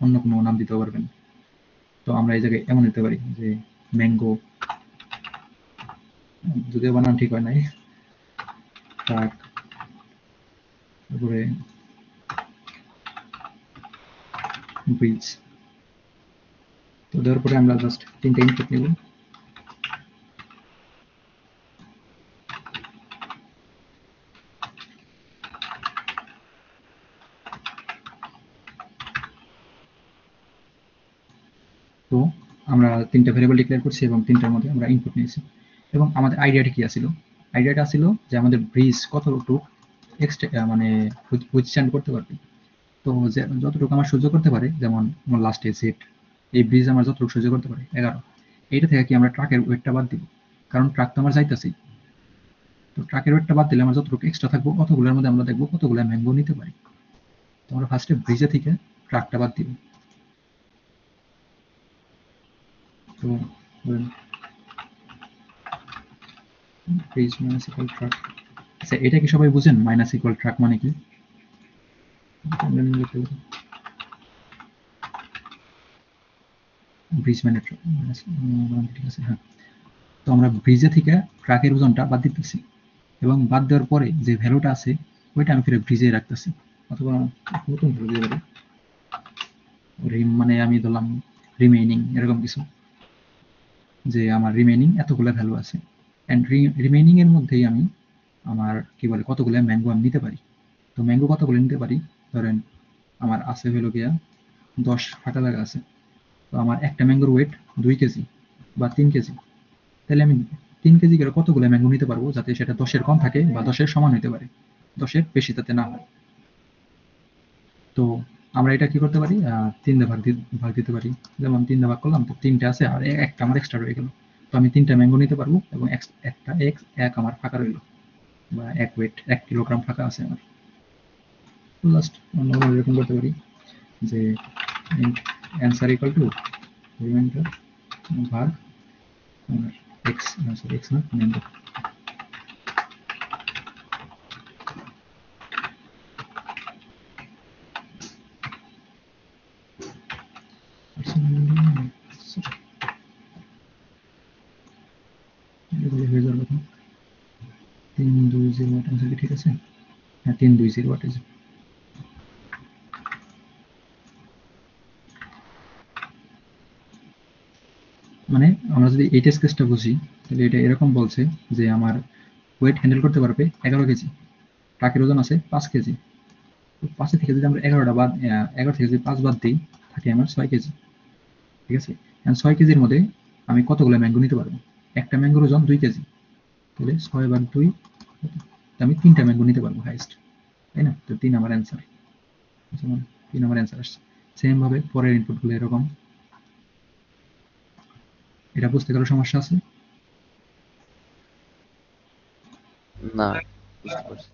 অন্য কোনো নাম দিতে পারবেন। তো আমরা এই জায়গায় এমন দিতে পারি যে ম্যাঙ্গো, যদিও বানান ঠিক হয় নাই, ট্রাক, তারপরে ব্রিজ। তো দেওয়ার পরে আমরা জাস্ট 3টে ইনপুট নেব। তো আমরা 3টে ভেরিয়েবল ডিক্লেয়ার করছি এবং 3টার মধ্যে আমরা ইনপুট নিয়েছি। এবং আমাদের আইডিয়াটা কি ছিল? আইডিয়াটা ছিল যে আমাদের ব্রিজ কতটুকু মানে উইথস্ট্যান্ড করতে পারবে। তো যতটুকু আমার সহ্য করতে পারে, যেমন আমার লাস্টে সেট এই ব্রিজ আমার যতটুকু সহ্য করতে পারে 11, এইটা থেকে কি আমরা ট্রাকের ওয়েটটা বাদ দিব, কারণ ট্রাক তো আমার যাইতেছি। তো ট্রাকের ওয়েটটা বাদ দিলে আমার যতটুকু এক্সট্রা থাকবো অতগুলোর মধ্যে আমরা দেখবো কতগুলো ম্যাঙ্গো নিতে পারি। তো আমরা ফার্স্টে ব্রিজে থেকে ট্রাকটা বাদ দিব। তো ব্রিজ মাইনাস ইকুয়াল ট্রাক। আচ্ছা, এটা কি সবাই বুঝেন মাইনাস ইকুয়াল ট্রাক মানে কি? ব্রিজ মানে ট্রাক, ঠিক আছে। হ্যাঁ, তো আমরা ব্রিজে থেকে ট্রাকের ওজনটা বাদ দিতেছি, এবং বাদ দেওয়ার পরে যে ভ্যালুটা আছে ওইটা আমি ফিরে ব্রিজে রাখতেছি, অথবা নতুন ভ্যালু দিয়ে দেবো, মানে আমি ধরলাম রিমেইনিং, এরকম কিছু, যে আমার রিমেইনিং এতগুলো ভ্যালু আছে, অ্যান্ড রিমেইনিং এর মধ্যেই আমি আমার কি বলে কতগুলো ম্যাঙ্গো আমি নিতে পারি। তো ম্যাঙ্গো কতগুলো নিতে পারি, ধরেন আমার আছে হলো গিয়া 10 ফাঁকা জায়গা আছে। তো আমার একটা ম্যাঙ্গোর ওয়েট 2 কেজি বা 3 কেজি, তাহলে আমি 3 কেজি করে কতগুলো ম্যাঙ্গো নিতে পারবো যাতে সেটা 10-এর কম থাকে বা 10-এর সমান হতে পারে, 10-এর বেশি যাতে না হয়। তো আমরা এটা কি করতে পারি, 3 দিয়ে ভাগ দিতে পারি। যেমন 3 দিয়ে ভাগ করলাম, তো 3টে আছে আর একটা আমার এক্সট্রা রয়ে গেল। তো আমি 3টা ম্যাঙ্গো নিতে পারবো, এবং একটা এক আমার ফাঁকা রইল, বা 1 ওয়েট 1 কিলোগ্রাম ফাঁকা আছে আমার। তো জাস্ট অন্য এরকম করতে পারি যে অ্যান্সার ইকুয়াল টু রিমাইন্ডার ভাগ এক্স, সরি এক্স না, ম্যাঙ্গো। হয়ে যাওয়ার কথা 320 ওয়াট, অ্যান্সার কি ঠিক আছে? হ্যাঁ, 320 ওয়াট আছে। মানে আমরা যদি এই টেস্ট কেসটা বুঝি, তাহলে এটা এরকম বলছে যে আমার ওয়েট হ্যান্ডেল করতে পারবে 11 কেজি, ট্রাকের ওজন আছে 5 কেজি। তো 5 থেকে যদি আমরা 11 থেকে যদি 5 বাদ দিই, থাকে আমার 6 কেজি। ঠিক আছে, 6 কেজির মধ্যে আমি কতগুলো ম্যাঙ্গো নিতে পারবো? একটা ম্যাঙ্গোর ওজন 2 কেজি, তাহলে 6/2, আমি 3টা ম্যাঙ্গো নিতে পারবো হাইস্ট, তাই না? তো 3 আমার অ্যান্সার, 3 আমার অ্যান্সার আসছে। সেম ভাবে পরের ইনপুটগুলো এরকম। এটা বুঝতে কারো সমস্যা আছে? না, বুঝতে পারছি।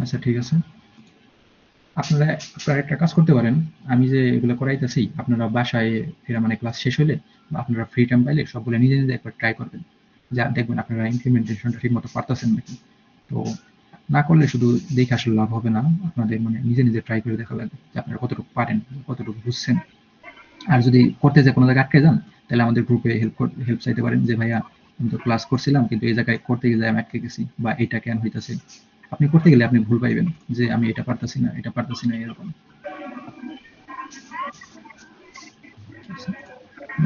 আচ্ছা, ঠিক আছে। আপনারা একটা কাজ করতে পারেন, আমি যে এগুলো করাইতেছি আপনারা বাসায় এরা মানে ক্লাস শেষ হলে বা আপনারা ফ্রি টাইম পাইলে সবগুলো নিজে নিজে একবার ট্রাই করবেন, যা দেখবেন আপনারা ইমপ্লিমেন্টেশনটা ঠিক মতো পারতেছেন নাকি। তো না করলে শুধু দেখে আসলে লাভ হবে না, আপনাদের মানে নিজে নিজে ট্রাই করে দেখা লাগবে যে আপনারা কতটুকু পারেন, কতটুকু বুঝছেন। আর যদি করতে যে কোনো জায়গায় আটকে যান, তাহলে আমাদের গ্রুপে হেল্প চাইতে পারেন যে ভাইয়া আমি তো ক্লাস করছিলাম কিন্তু এই জায়গায় করতে গিয়ে আমি আটকে গেছি, বা এটা কেন হইতেছে। আপনি করতে গেলে আপনি ভুল পাইবেন যে আমি এটা পারতেছি না, এটা পারতেছি না, এরকম।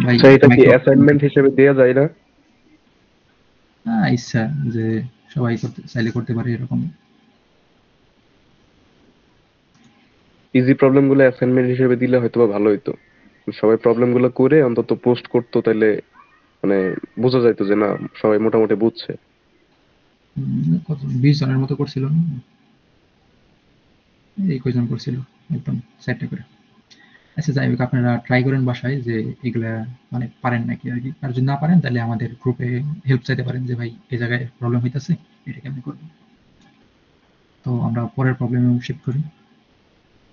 ভাই আচ্ছা, এটা কি মাইক্রো অ্যাসাইনমেন্ট হিসেবে দেয়া যায় না? ইচ্ছা যে সবাই করতে চাইলে করতে পারে এরকম। ইজি প্রবলেম গুলো অ্যাসাইনমেন্ট হিসেবে দিলে হয়তো বা ভালো হইতো। সবাই প্রবলেম গুলো করে অন্তত পোস্ট করতো, তাইলে মানে বোঝা যাইতো যে না, সবাই মোটামুটি বুঝছে। কত 20 জনের মতো করছিল না? এই কয়জন করছিল একদম সাইডটা করে। আচ্ছা যাই হোক, আপনারা ট্রাই করেন বাসায় যে এগুলা মানে পারেন নাকি আর কি। আর যদি না পারেন তাহলে আমাদের গ্রুপে হেল্প চাইতে পারেন যে ভাই এই জায়গায় প্রবলেম হইতেছে, এটা কেমনি করবো। তো আমরা পরের প্রবলেমে শিফট করি।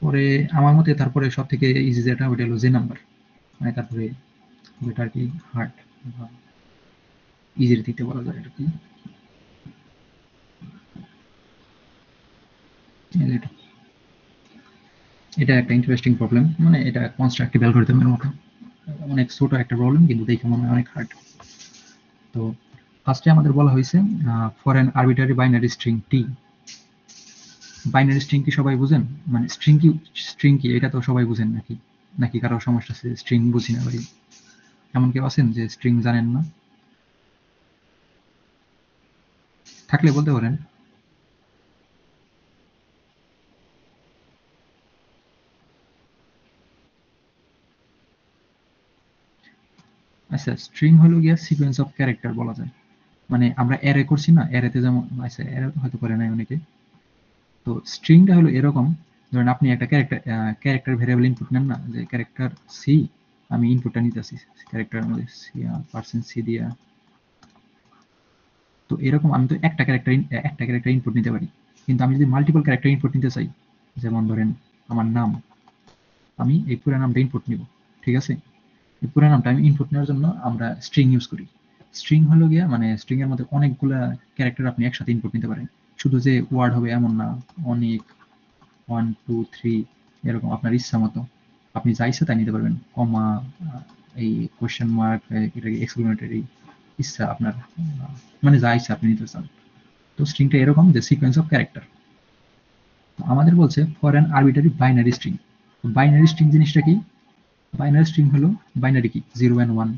পরে আমার মতে তারপরে সব থেকে ইজি যেটা ওটা হলো যে নাম্বার, মানে তারপরে যেটা আর কি হার্ড বা ইজির দিতে বলা যায় আর কি। এটা এটা একটা ইন্টারেস্টিং প্রবলেম, মানে এটা কনস্ট্রাকটিভ অ্যালগরিদমের মতো অনেক ছোট একটা প্রবলেম, কিন্তু দেখে মনে হয় অনেক হার্ড। তো ফার্স্টে আমাদের বলা হয়েছে for an arbitrary binary string T. Binary string কি সবাই বুঝেন? মানে স্ট্রিং কি এটা তো সবাই বুঝেন নাকি? নাকি কারো সমস্যা আছে স্ট্রিং বুঝি না ভাই? এমন কেউ আছেন যে স্ট্রিং জানেন না? থাকলে বলতে পারেন। আচ্ছা, স্ট্রিং হলো গিয়া সিকোয়েন্স অফ ক্যারেক্টার বলা যায়। মানে আমরা অ্যারে করছি না, অ্যারেতে যেমন, আচ্ছা অ্যারে হয়তো করে নাই অনেকে। তো স্ট্রিংটা হলো এরকম, ধরেন আপনি একটা ক্যারেক্টার ভেরিয়েবল ইনপুট নেন না, যে ক্যারেক্টার সি, আমি ইনপুটটা নিতেছি ক্যারেক্টারের মধ্যে পার্সেন্ট সি দিয়া। তো এরকম আমি তো একটা ক্যারেক্টার ইনপুট নিতে পারি, কিন্তু আমি যদি মাল্টিপল ক্যারেক্টার ইনপুট নিতে চাই, যেমন ধরেন আমার নাম, আমি এই পুরো নামটা ইনপুট নিব, ঠিক আছে? এই পুরো নামটা আমি ইনপুট নেওয়ার জন্য আমরা স্ট্রিং ইউজ করি। স্ট্রিং হলো গিয়া মানে স্ট্রিং এর মধ্যে অনেকগুলা ক্যারেক্টার আপনি একসাথে ইনপুট নিতে পারেন। শুধু যে ওয়ার্ড হবে এমন না, অনেক 1 2 3 এরকম আপনার ইচ্ছা মতো আপনি যা ইচ্ছা তাই নিতে পারবেন। কমা, এই কোয়েশ্চেন মার্ক, এটাকে এক্সক্লেমেটরি, ইচ্ছা আপনার, মানে যা ইচ্ছা আপনি নিতে চান। তো স্ট্রিংটা এরকম যে সিকোয়েন্স অফ ক্যারেক্টার। আমাদের বলছে for an arbitrary binary string. Binary string জিনিসটা কি? বাইনারি স্ট্রিং হলো বাইনারি কি 0 and 1।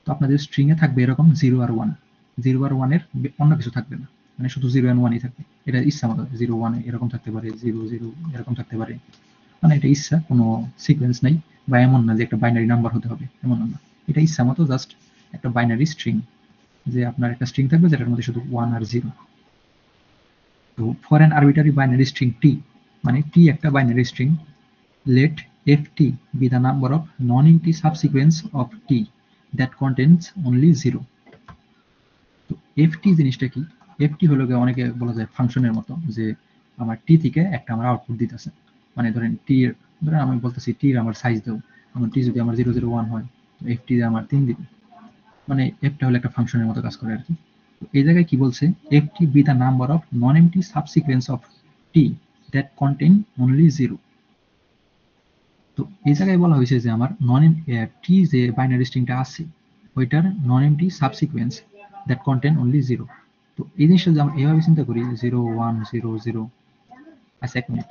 তো আপনাদের স্ট্রিং এ থাকবে এরকম 0 আর 1। 0 আর 1 এর অন্য কিছু থাকবে না, মানে শুধু 0 and 1ই থাকবে। এটা ইচ্ছা মতো 0 1 এরকম থাকতে পারে, 0 0 এরকম থাকতে পারে। মানে এটা ইচ্ছা, কোনো সিকোয়েন্স নাই, বা এমন না যে একটা বাইনারি নাম্বার হতে হবে, এমন না। এটা ইচ্ছা মতো জাস্ট একটা বাইনারি স্ট্রিং, যে আপনার একটা স্ট্রিং থাকবে যেটার মধ্যে শুধু 1 আর 0। তো for an arbitrary binary string t, মানে টি একটা binary string, let ft be the number of non-empty subsequence of t that contains only 0. তো ft জিনিসটা কি? ft হলো গিয়ে অনেকে বলা যায় ফাংশনের মতো, যে আমার টি থেকে একটা আমার আউটপুট দিতেছে। মানে ধরেন টি এর, ধরেন আমি বলতেছি টি এর আমার সাইজ দাও, আমার টি যদি আমার 001 হয়, তো ft দিয়ে আমার 3 দিবে। মানে এফটা হলো একটা ফাংশনের মতো কাজ করে আর কি। তো এই জায়গায় কি বলছে, ft be the number of non-empty subsequence of t that contain only 0. তো এই জায়গায় বলা হয়েছে যে আমার নন টি যে বাইনারি স্ট্রিংটা আছে ওইটার non empty subsequence that contain only 0। তো এই জিনিসটা যদি আমরা এভাবে চিন্তা করি 0 1 0 0। আচ্ছা এক মিনিট।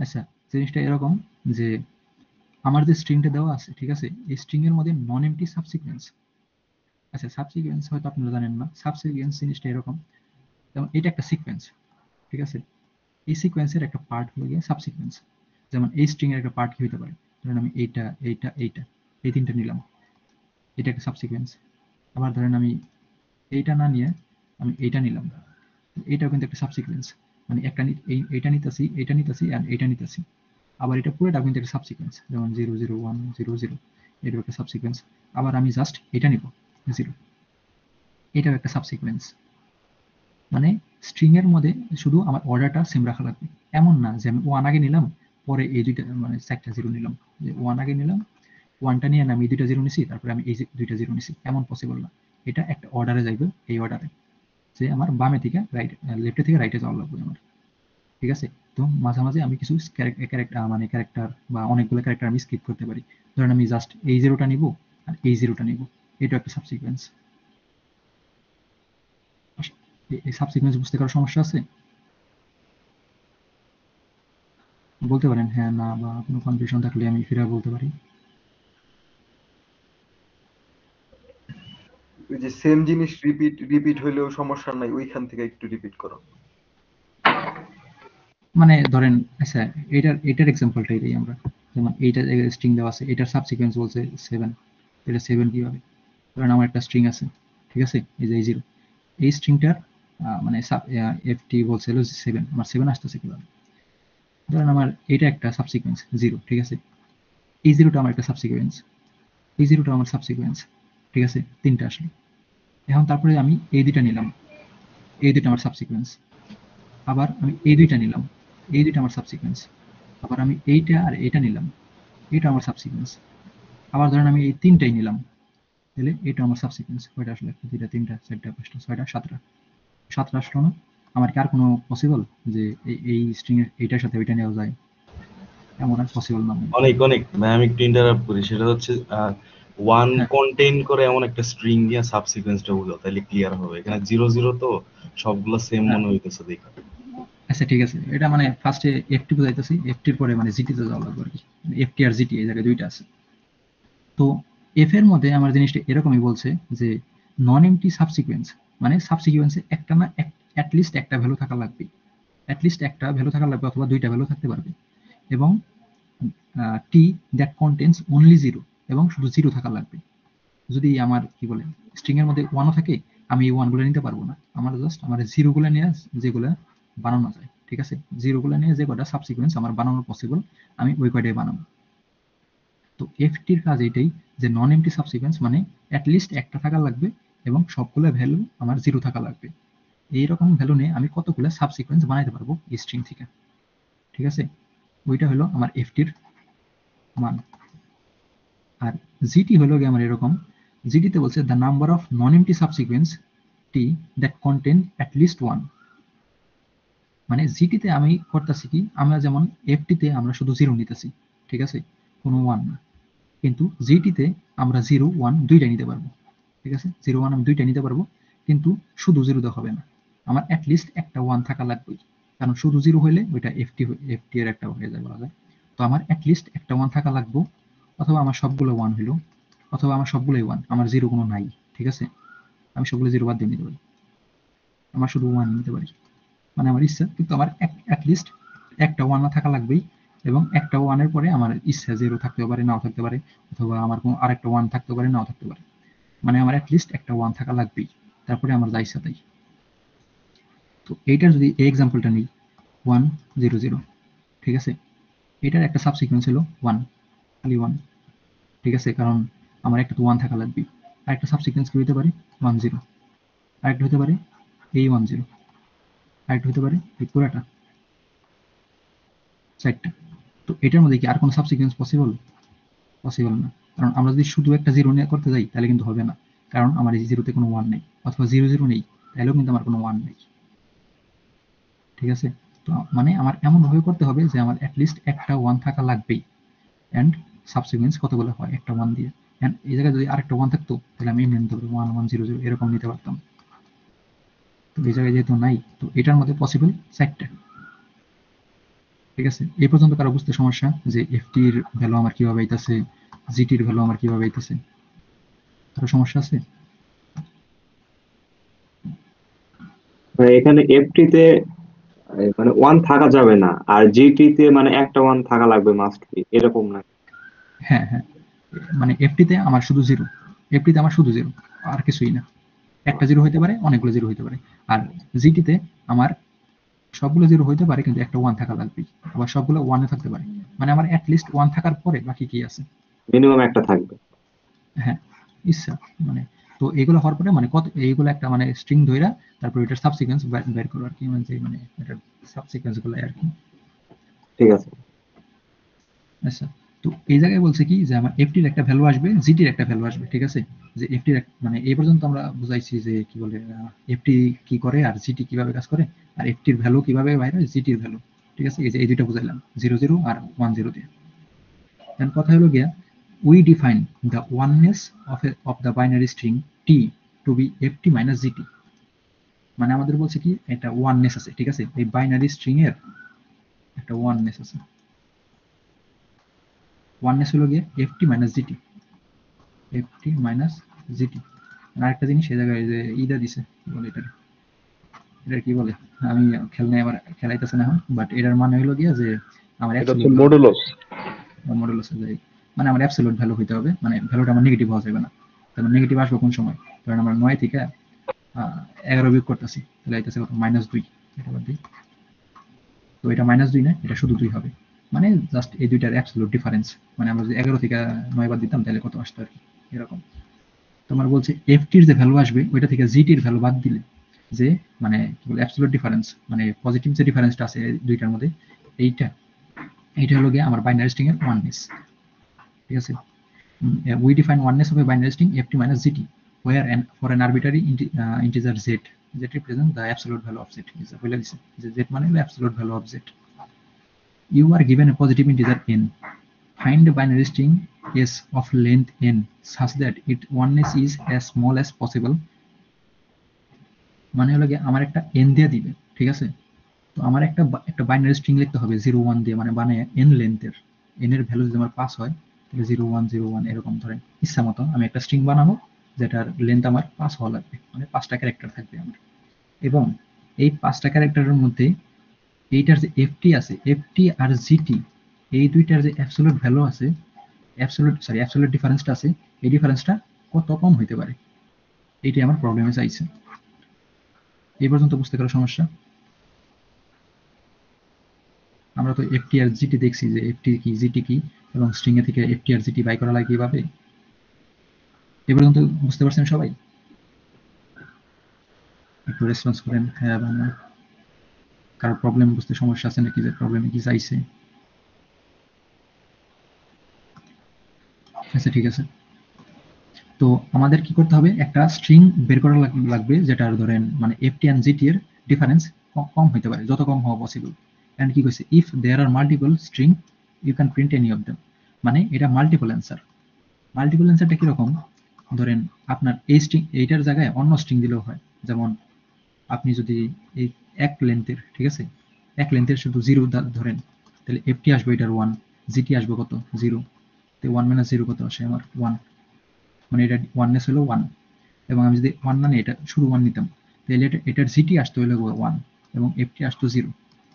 আচ্ছা, জিনিসটা এরকম যে আমার যে স্ট্রিংটা দেওয়া আছে, ঠিক আছে, এই স্ট্রিং এর মধ্যে নন এমটি সাবসিকুয়েন্স। আচ্ছা, সাবসিকুয়েন্স হয়তো আপনারা জানেন না, সাবসিকুয়েন্স জিনিসটা এরকম, যেমন এটা একটা সিকোয়েন্স, ঠিক আছে, এই সিকোয়েন্সের একটা পার্ট হলো গিয়ে সাবসিকুয়েন্স। যেমন এই স্ট্রিং এর একটা পার্ট কি হতে পারে, ধরেন আমি এইটা এইটা এইটা এই তিনটা নিলাম, এটা একটা সাবসিকুয়েন্স। আবার ধরেন আমি এইটা না নিয়ে আমি এইটা নিলাম, এটাও কিন্তু একটা সাবসিকুয়েন্স। মানে একটা এইটা নিতেছি, এইটা নিতেছি আর এইটা নিতেছি। আবার এটা পুরোটা কিন্তু একটা সাবসিকুয়েন্স, যেমন 0 0 1 0 0, এটাও একটা সাবসিকুয়েন্স। আবার আমি জাস্ট এটা নিব 0, এটাও একটা সাবসিকুয়েন্স। মানে স্ট্রিং এর মধ্যে শুধু আমার অর্ডারটা সেম রাখা লাগবে। এমন না যে আমি 1 আগে নিলাম, পরে এই দুইটা মানে চারটা 0 নিলাম, যে 1 আগে নিলাম, 1টা নিয়ে আমি এই দুইটা 0 নিছি, তারপরে আমি এই দুইটা 0 নিছি, এমন পসিবল না। এটা একটা অর্ডারে যাইবে, এই অর্ডারে, যে আমার বামে থেকে রাইট, লেফটে থেকে রাইটে যাওয়া লাগবে আমার, ঠিক আছে? তো মাঝে মাঝে আমি কিছু মানে ক্যারেক্টার বা অনেকগুলো ক্যারেক্টার আমি স্কিপ করতে পারি। ধরেন আমি জাস্ট এই 0টা নিব আর এই 0টা নিব, এটা একটা সাবসিকুয়েন্স। এই সাবসিকুয়েন্স বুঝতে কারো সমস্যা আছে? বলতে পারেন হ্যাঁ না, বা কোনো কনফিউশন থাকলে আমি ফিরে বলতে পারি। ওই যে সেম জিনিস রিপিট রিপিট হইলেও সমস্যা নাই, ওইখান থেকে একটু রিপিট করো। মানে ধরেন আচ্ছা এটার এক্সাম্পলটাই দিই আমরা, যেমন এইটা স্ট্রিং দেওয়া আছে, এটার সাবসিকোয়েন্স বলছে 7, এটা 7 কিভাবে? ধরেন আমার একটা স্ট্রিং আছে, ঠিক আছে, এই যে এই 0, এই স্ট্রিংটার মানে এফটি বলছে হলো 7, আমার 7 আসতেছে কিভাবে? ধরেন আমার এটা একটা সাবসিকোয়েন্স 0, ঠিক আছে, এই 0টা আমার একটা সাবসিকোয়েন্স, এই 0টা আমার সাবসিকোয়েন্স, ঠিক আছে, তিনটা আসলে। এখন তারপরে আমি এই দুইটা নিলাম, এই দুইটা আমার সাবসিকোয়েন্স, আবার আমি এই দুইটা নিলাম, এই দুইটা আমার সাবসিকোয়েন্স, আবার আমি এইটা আর এটা নিলাম, এটা আমার সাবসিকোয়েন্স, আবার ধরেন আমি এই তিনটাই নিলাম, তাহলে এটা আমার সাবসিকোয়েন্স। কয়টা আসলে? 2টা 3টা 4টা 5টা 6টা 7টা, 7টা আসলো না? আমার কি আর কোনো পসিবল যে এই স্ট্রিং এর এইটার সাথে ওইটা নেওয়া যায়? এমন আর পসিবল না। অনেক অনেক ভাই, আমি একটু ইন্টারাপ্ট করি, সেটা হচ্ছে ওয়ান হ্যাঁ কন্টেইন করে এমন একটা স্ট্রিং দিয়ে সাবসিকোয়েন্সটা বোঝাও, তাহলে ক্লিয়ার হবে। এখানে 0 0 তো সবগুলো সেম হ্যাঁ মনে হইতেছে দেখা। আচ্ছা ঠিক আছে, এটা মানে ফার্স্টে এফটি বুঝাইতেছি, এফটির পরে মানে জিটিতে যাওয়া লাগবে আর কি। এফটি আর জিটি এই জায়গায় দুইটা আছে। তো এফ এর মধ্যে আমার জিনিসটা এরকমই বলছে যে নন এমটি সাবসিকোয়েন্স, মানে সাবসিকোয়েন্সে একটা না অ্যাটলিস্ট একটা ভ্যালু থাকা লাগবে, অ্যাটলিস্ট একটা ভ্যালু থাকা লাগবে অথবা দুইটা ভ্যালু থাকতে পারবে, এবং টি দ্যাট কন্টেন্স অনলি 0, এবং শুধু 0 থাকা লাগবে। যদি আমার কি বলে স্ট্রিং এর মধ্যে 1ও থাকে, আমি এই 1 গুলো নিতে পারবো না, আমার জাস্ট আমার 0 গুলো নিয়ে যেগুলো বানানো যায়, ঠিক আছে, 0 গুলো নিয়ে যে কটা সাবসিকোয়েন্স আমার বানানো পসিবল, আমি ওই কয়টাই বানাবো। তো এফটির কাজ এটাই যে নন এমটি সাবসিকোয়েন্স মানে অ্যাটলিস্ট একটা থাকা লাগবে এবং সবগুলো ভ্যালু আমার 0 থাকা লাগবে। এইরকম ভ্যালু নিয়ে আমি কতগুলো সাবসিকোয়েন্স বানাইতে পারবো এই স্ট্রিং থেকে, ঠিক আছে। ওইটা হলো আমার এফটির মান। আর জিটি হলো গিয়ে আমার এরকম, জিটিতে বলছে the number of non MT সাবসিকোয়েন্স T that contain at least 1। মানে জিটিতে আমি করতেছি কি, আমরা যেমন এফটিতে আমরা শুধু 0 নিতেছি, ঠিক আছে, কোনো 1 না, কিন্তু জিটিতে আমরা 0 1 দুইটা নিতে পারবো, ঠিক আছে, 0 1 আমি দুইটা নিতে পারবো, কিন্তু শুধু 0 দেওয়া হবে না, আমার অ্যাটলিস্ট একটা 1 থাকা লাগবেই, কারণ শুধু 0 হইলে ওইটা এফটি এর একটা হয়ে যায় বলা যায়। তো আমার অ্যাটলিস্ট একটা 1 থাকা লাগবে, অথবা আমার সবগুলো 1 হইলো, অথবা আমার সবগুলোই 1, আমার 0 কোনো নাই, ঠিক আছে, আমি সবগুলো 0 বাদ দিয়ে নিতে পারি, আমার শুধু 1 নিতে পারি, মানে আমার ইচ্ছা, কিন্তু আমার অ্যাটলিস্ট একটা 1 না থাকা লাগবেই, এবং একটা 1 এর পরে আমার ইচ্ছা 0 থাকতে পারে নাও থাকতে পারে, অথবা আমার কোনো আরেকটা 1 থাকতে পারে নাও থাকতে পারে, মানে আমার অ্যাটলিস্ট একটা 1 থাকা লাগবেই, তারপরে আমার যা ইচ্ছা তাই। তো এইটার যদি এই এক্সাম্পলটা নিই 1 0 0, ঠিক আছে, এটার একটা সাবসিকোয়েন্স হলো 1, খালি 1, ঠিক আছে, কারণ আমার একটা তো 1 থাকা লাগবে। আরেকটা সাবসিকোয়েন্স কি হতে পারে 1 0, আরেকটা হতে পারে এই 1 0, আরেকটা হতে পারে এই পুরাটা, 4টা। তো এটার মধ্যে কি আর কোনো সাবসিকোয়েন্স পসিবল? পসিবল না, কারণ আমরা যদি শুধু একটা 0 নিয়ে করতে যাই তাহলে কিন্তু হবে না, কারণ আমার এই 0তে কোনো 1 নেই, অথবা 0 0 নেই, তাহলেও কিন্তু আমার কোনো 1 নেই, ঠিক আছে। তো মানে আমার এমন ভাবে করতে হবে যে আমার অ্যাটলিস্ট একটা 1 থাকা লাগবেই, এন্ড সাবসিকোয়েন্স কতগুলো হয় একটা 1 দিয়ে, এন্ড এই জায়গায় যদি আরেকটা 1 থাকতো তাহলে আমি এমনি নিতে পারবো 1 1 0 0 এরকম নিতে পারতাম। তো এই জায়গায় যেহেতু নাই, তো এটার মধ্যে পসিবল 4টা, ঠিক আছে। এই পর্যন্ত কারো বুঝতে সমস্যা যে এফটির ভ্যালু আমার কিভাবে আইতাছে, জিটির ভ্যালু আমার কিভাবে আইতাছে, কারো সমস্যা আছে? এখানে এফটি তে মানে ওয়ান থাকা যাবে না, আর জিটি তে মানে একটা ওয়ান থাকা লাগবে মাস্ট বি, এরকম না? হ্যাঁ হ্যাঁ, মানে এফটিতে আমার শুধু 0, এফটিতে আমার শুধু 0, আর কিছুই না, একটা 0 হইতে পারে, অনেকগুলো 0 হইতে পারে। আর জিটিতে আমার সবগুলো 0 হইতে পারে, কিন্তু একটা 1 থাকা লাগবে, আবার সবগুলো 1 এ থাকতে পারে, মানে আমার অ্যাটলিস্ট 1 থাকার পরে বাকি কি আছে? মিনিমাম একটা থাকবে। হ্যাঁ, ইচ্ছা মানে। তো এগুলো হওয়ার পরে মানে কত এইগুলো একটা মানে স্ট্রিং ধইরা তারপর এটার সাবসিকোয়েন্স বের করো আর কি, মানে যে মানে এটার সাবসিকোয়েন্স গুলো আর কি। ঠিক আছে। আচ্ছা, তো এই জায়গায় বলছে কি যে আমার এফটির একটা ভ্যালু আসবে, জিটির একটা ভ্যালু আসবে, ঠিক আছে, যে এফটির মানে এই পর্যন্ত আমরা বুঝাইছি যে কি বলে এফটি কি করে আর জিটি কিভাবে কাজ করে, আর এফটির ভ্যালু কিভাবে বাইরে জিটির ভ্যালু, ঠিক আছে, এই যে এই দুইটা বুঝাইলাম 0 0 আর 1 0 দিয়ে। এখন কথা হলো গিয়া we define the oneness of the binary string t to be ft minus gt, মানে আমাদের বলছে কি একটা ওয়াননেস আছে, ঠিক আছে, এই বাইনারি স্ট্রিং এর একটা ওয়াননেস আছে, ওয়াননেস হলো গিয়ে ft minus gt, ft minus gt। আরেকটা জিনিস এই জায়গায় যে ইদা দিছে কি বলে এটা এটা কি বলে, আমি খেলনায় আমার খেলাইতেছে না এখন, বাট এটার মানে হলো গিয়া যে আমার এটা হচ্ছে অ্যাবসলিউট মডুলাস। মডুলাস মানে আমার অ্যাবসলিউট ভ্যালু হইতে হবে, মানে ভ্যালুটা আমার নেগেটিভ হওয়া যাবে না। তাহলে নেগেটিভ আসবে কোন সময়, কারণ আমরা 9 থেকে 11 বিয়োগ করতেছি, তাহলে আইতেছে কত -2। এটা বাদ দিই, তো এটা -2 না, এটা শুধু 2 হবে, মানে জাস্ট এই দুইটার অ্যাবসলিউট ডিফারেন্স। মানে আমরা যদি 11 থেকে 9 বাদ দিতাম তাহলে কত আসতো আর কি, এরকম। তোমার বলছে এফটির যে ভ্যালু আসবে ওইটা থেকে জিটির ভ্যালু বাদ দিলে যে মানে কি বলে অ্যাবসলিউট ডিফারেন্স, মানে পজিটিভ যে ডিফারেন্সটা আছে এই দুইটার মধ্যে, এইটা এইটা হলো গিয়ে আমার বাইনারি স্ট্রিং এর ওয়াননেস। ঠিক আছে, we define oneness of a binary string ft minus gt where for an arbitrary integer z represents the absolute value of z is বলে দিছে যে z মানে হলো absolute value of z. You are given a positive integer n. Find a binary string s of length n such that its oneness is as small as possible. মানে হলো গিয়ে আমার একটা n দিয়ে দিবে, ঠিক আছে। তো আমার একটা বাইনারি স্ট্রিং লিখতে হবে 0 1 দিয়ে, মানে বানায় n লেন্থের, n এর ভ্যালু যদি আমার 5 হয় তাহলে 0 1 0 1 এরকম ধরেন ইচ্ছা মতো আমি একটা স্ট্রিং বানাবো যেটার লেন্থ আমার 5 হওয়া লাগবে, মানে 5টা ক্যারেক্টার থাকবে আমার। এবং এই 5টা ক্যারেক্টারের মধ্যে এইটার যে এফটি আছে, এফটি আর জিটি, এই দুইটার যে অ্যাবসলিউট ভ্যালু আছে, অ্যাবসলিউট ডিফারেন্সটা আছে, এই ডিফারেন্সটা কত কম হইতে পারে, এইটাই আমার প্রবলেমে চাইছে। এই পর্যন্ত বুঝতে পারো সমস্যা? আমরা তো এফটি আর জিটি দেখছি যে এফটি কি জিটি কি, এবং স্ট্রিং এ থেকে এফটি আর জিটি বাই করা লাগে কিভাবে। এ পর্যন্ত বুঝতে পারছেন সবাই? একটু রেসপন্স করেন হ্যাঁ বা না। কারো প্রবলেম বুঝতে সমস্যা আছে নাকি, যে প্রবলেমে কি চাইছে? আচ্ছা ঠিক আছে, তো আমাদের কি করতে হবে, একটা স্ট্রিং বের করা লাগবে যেটার ধরেন মানে এফটি এন্ড জিটি এর ডিফারেন্স কম হইতে পারে, যত কম হওয়া পসিবল। এন্ড কি কইছে, if there are multiple string you can print any of them, মানে এটা মাল্টিপল অ্যান্সার। মাল্টিপল অ্যান্সারটা কিরকম, ধরেন আপনার এই স্ট্রিং এইটার জায়গায় অন্য স্ট্রিং দিলেও হয়। যেমন আপনি যদি এই এক লেন্থের, ঠিক আছে, এক লেন্থের শুধু 0 ধরেন, তাহলে এফটি আসবে এটার 1, জিটি আসবে কত 0, তো 1 - 0 কত আসে আমার 1, মানে এটা ওয়াননেস হলো 1। এবং আমি যদি 1 না নিই, এটা শুধু 1 নিতাম, তাহলে এটার জিটি আসতে হলো 1 এবং এফটি আসতো 0,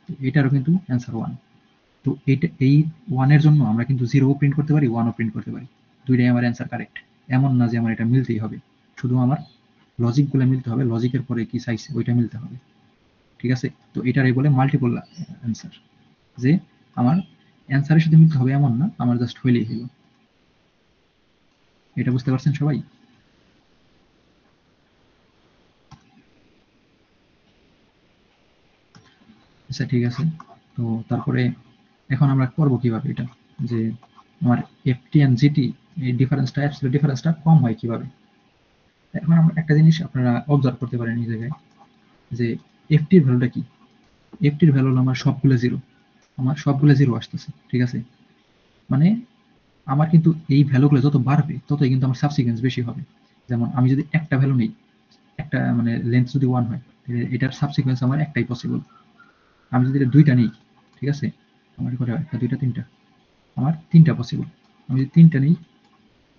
তো এটারও কিন্তু অ্যান্সার 1। তো এই 1 এর জন্য আমরা কিন্তু 0 ও প্রিন্ট করতে পারি, 1 ও প্রিন্ট করতে পারি, দুইটাই আমার অ্যান্সার কারেক্ট। এমন না যে আমার এটা মিলতেই হবে, শুধু আমার লজিকগুলো মিলতে হবে, লজিকের পরে কি চাইছে ওইটা মিলতে হবে, ঠিক আছে। তো এটারই বলে মাল্টিপল অ্যান্সার, যে আমার অ্যান্সারের সাথে মিলতে হবে এমন না, আমার জাস্ট হইলেই হলো। এটা বুঝতে পারছেন সবাই? আচ্ছা ঠিক আছে, তো তারপরে এখন আমরা করবো কিভাবে এটা, যে আমার এফটি এন্ড জিটি এই ডিফারেন্সটা, অ্যাবসলিউট ডিফারেন্সটা কম হয় কিভাবে। এখন আমরা একটা জিনিস আপনারা অবজার্ভ করতে পারেন এই জায়গায়, যে এফটির ভ্যালুটা কি, এফটির ভ্যালু হলো আমার সবগুলো 0, আমার সবগুলো 0 আসতেছে, ঠিক আছে। মানে আমার কিন্তু এই ভ্যালুগুলো যত বাড়বে ততই কিন্তু আমার সাবসিকুয়েন্স বেশি হবে। যেমন আমি যদি একটা ভ্যালু নেই, একটা মানে লেন্থ যদি 1 হয়, তাহলে এটার সাবসিকুয়েন্স আমার একটাই পসিবল। আমি যদি এটা 2টা নিই, ঠিক আছে, আমার কটা, 1 2 3 3টা, আমার 3টা পসিবল। আমি যদি 3টা নিই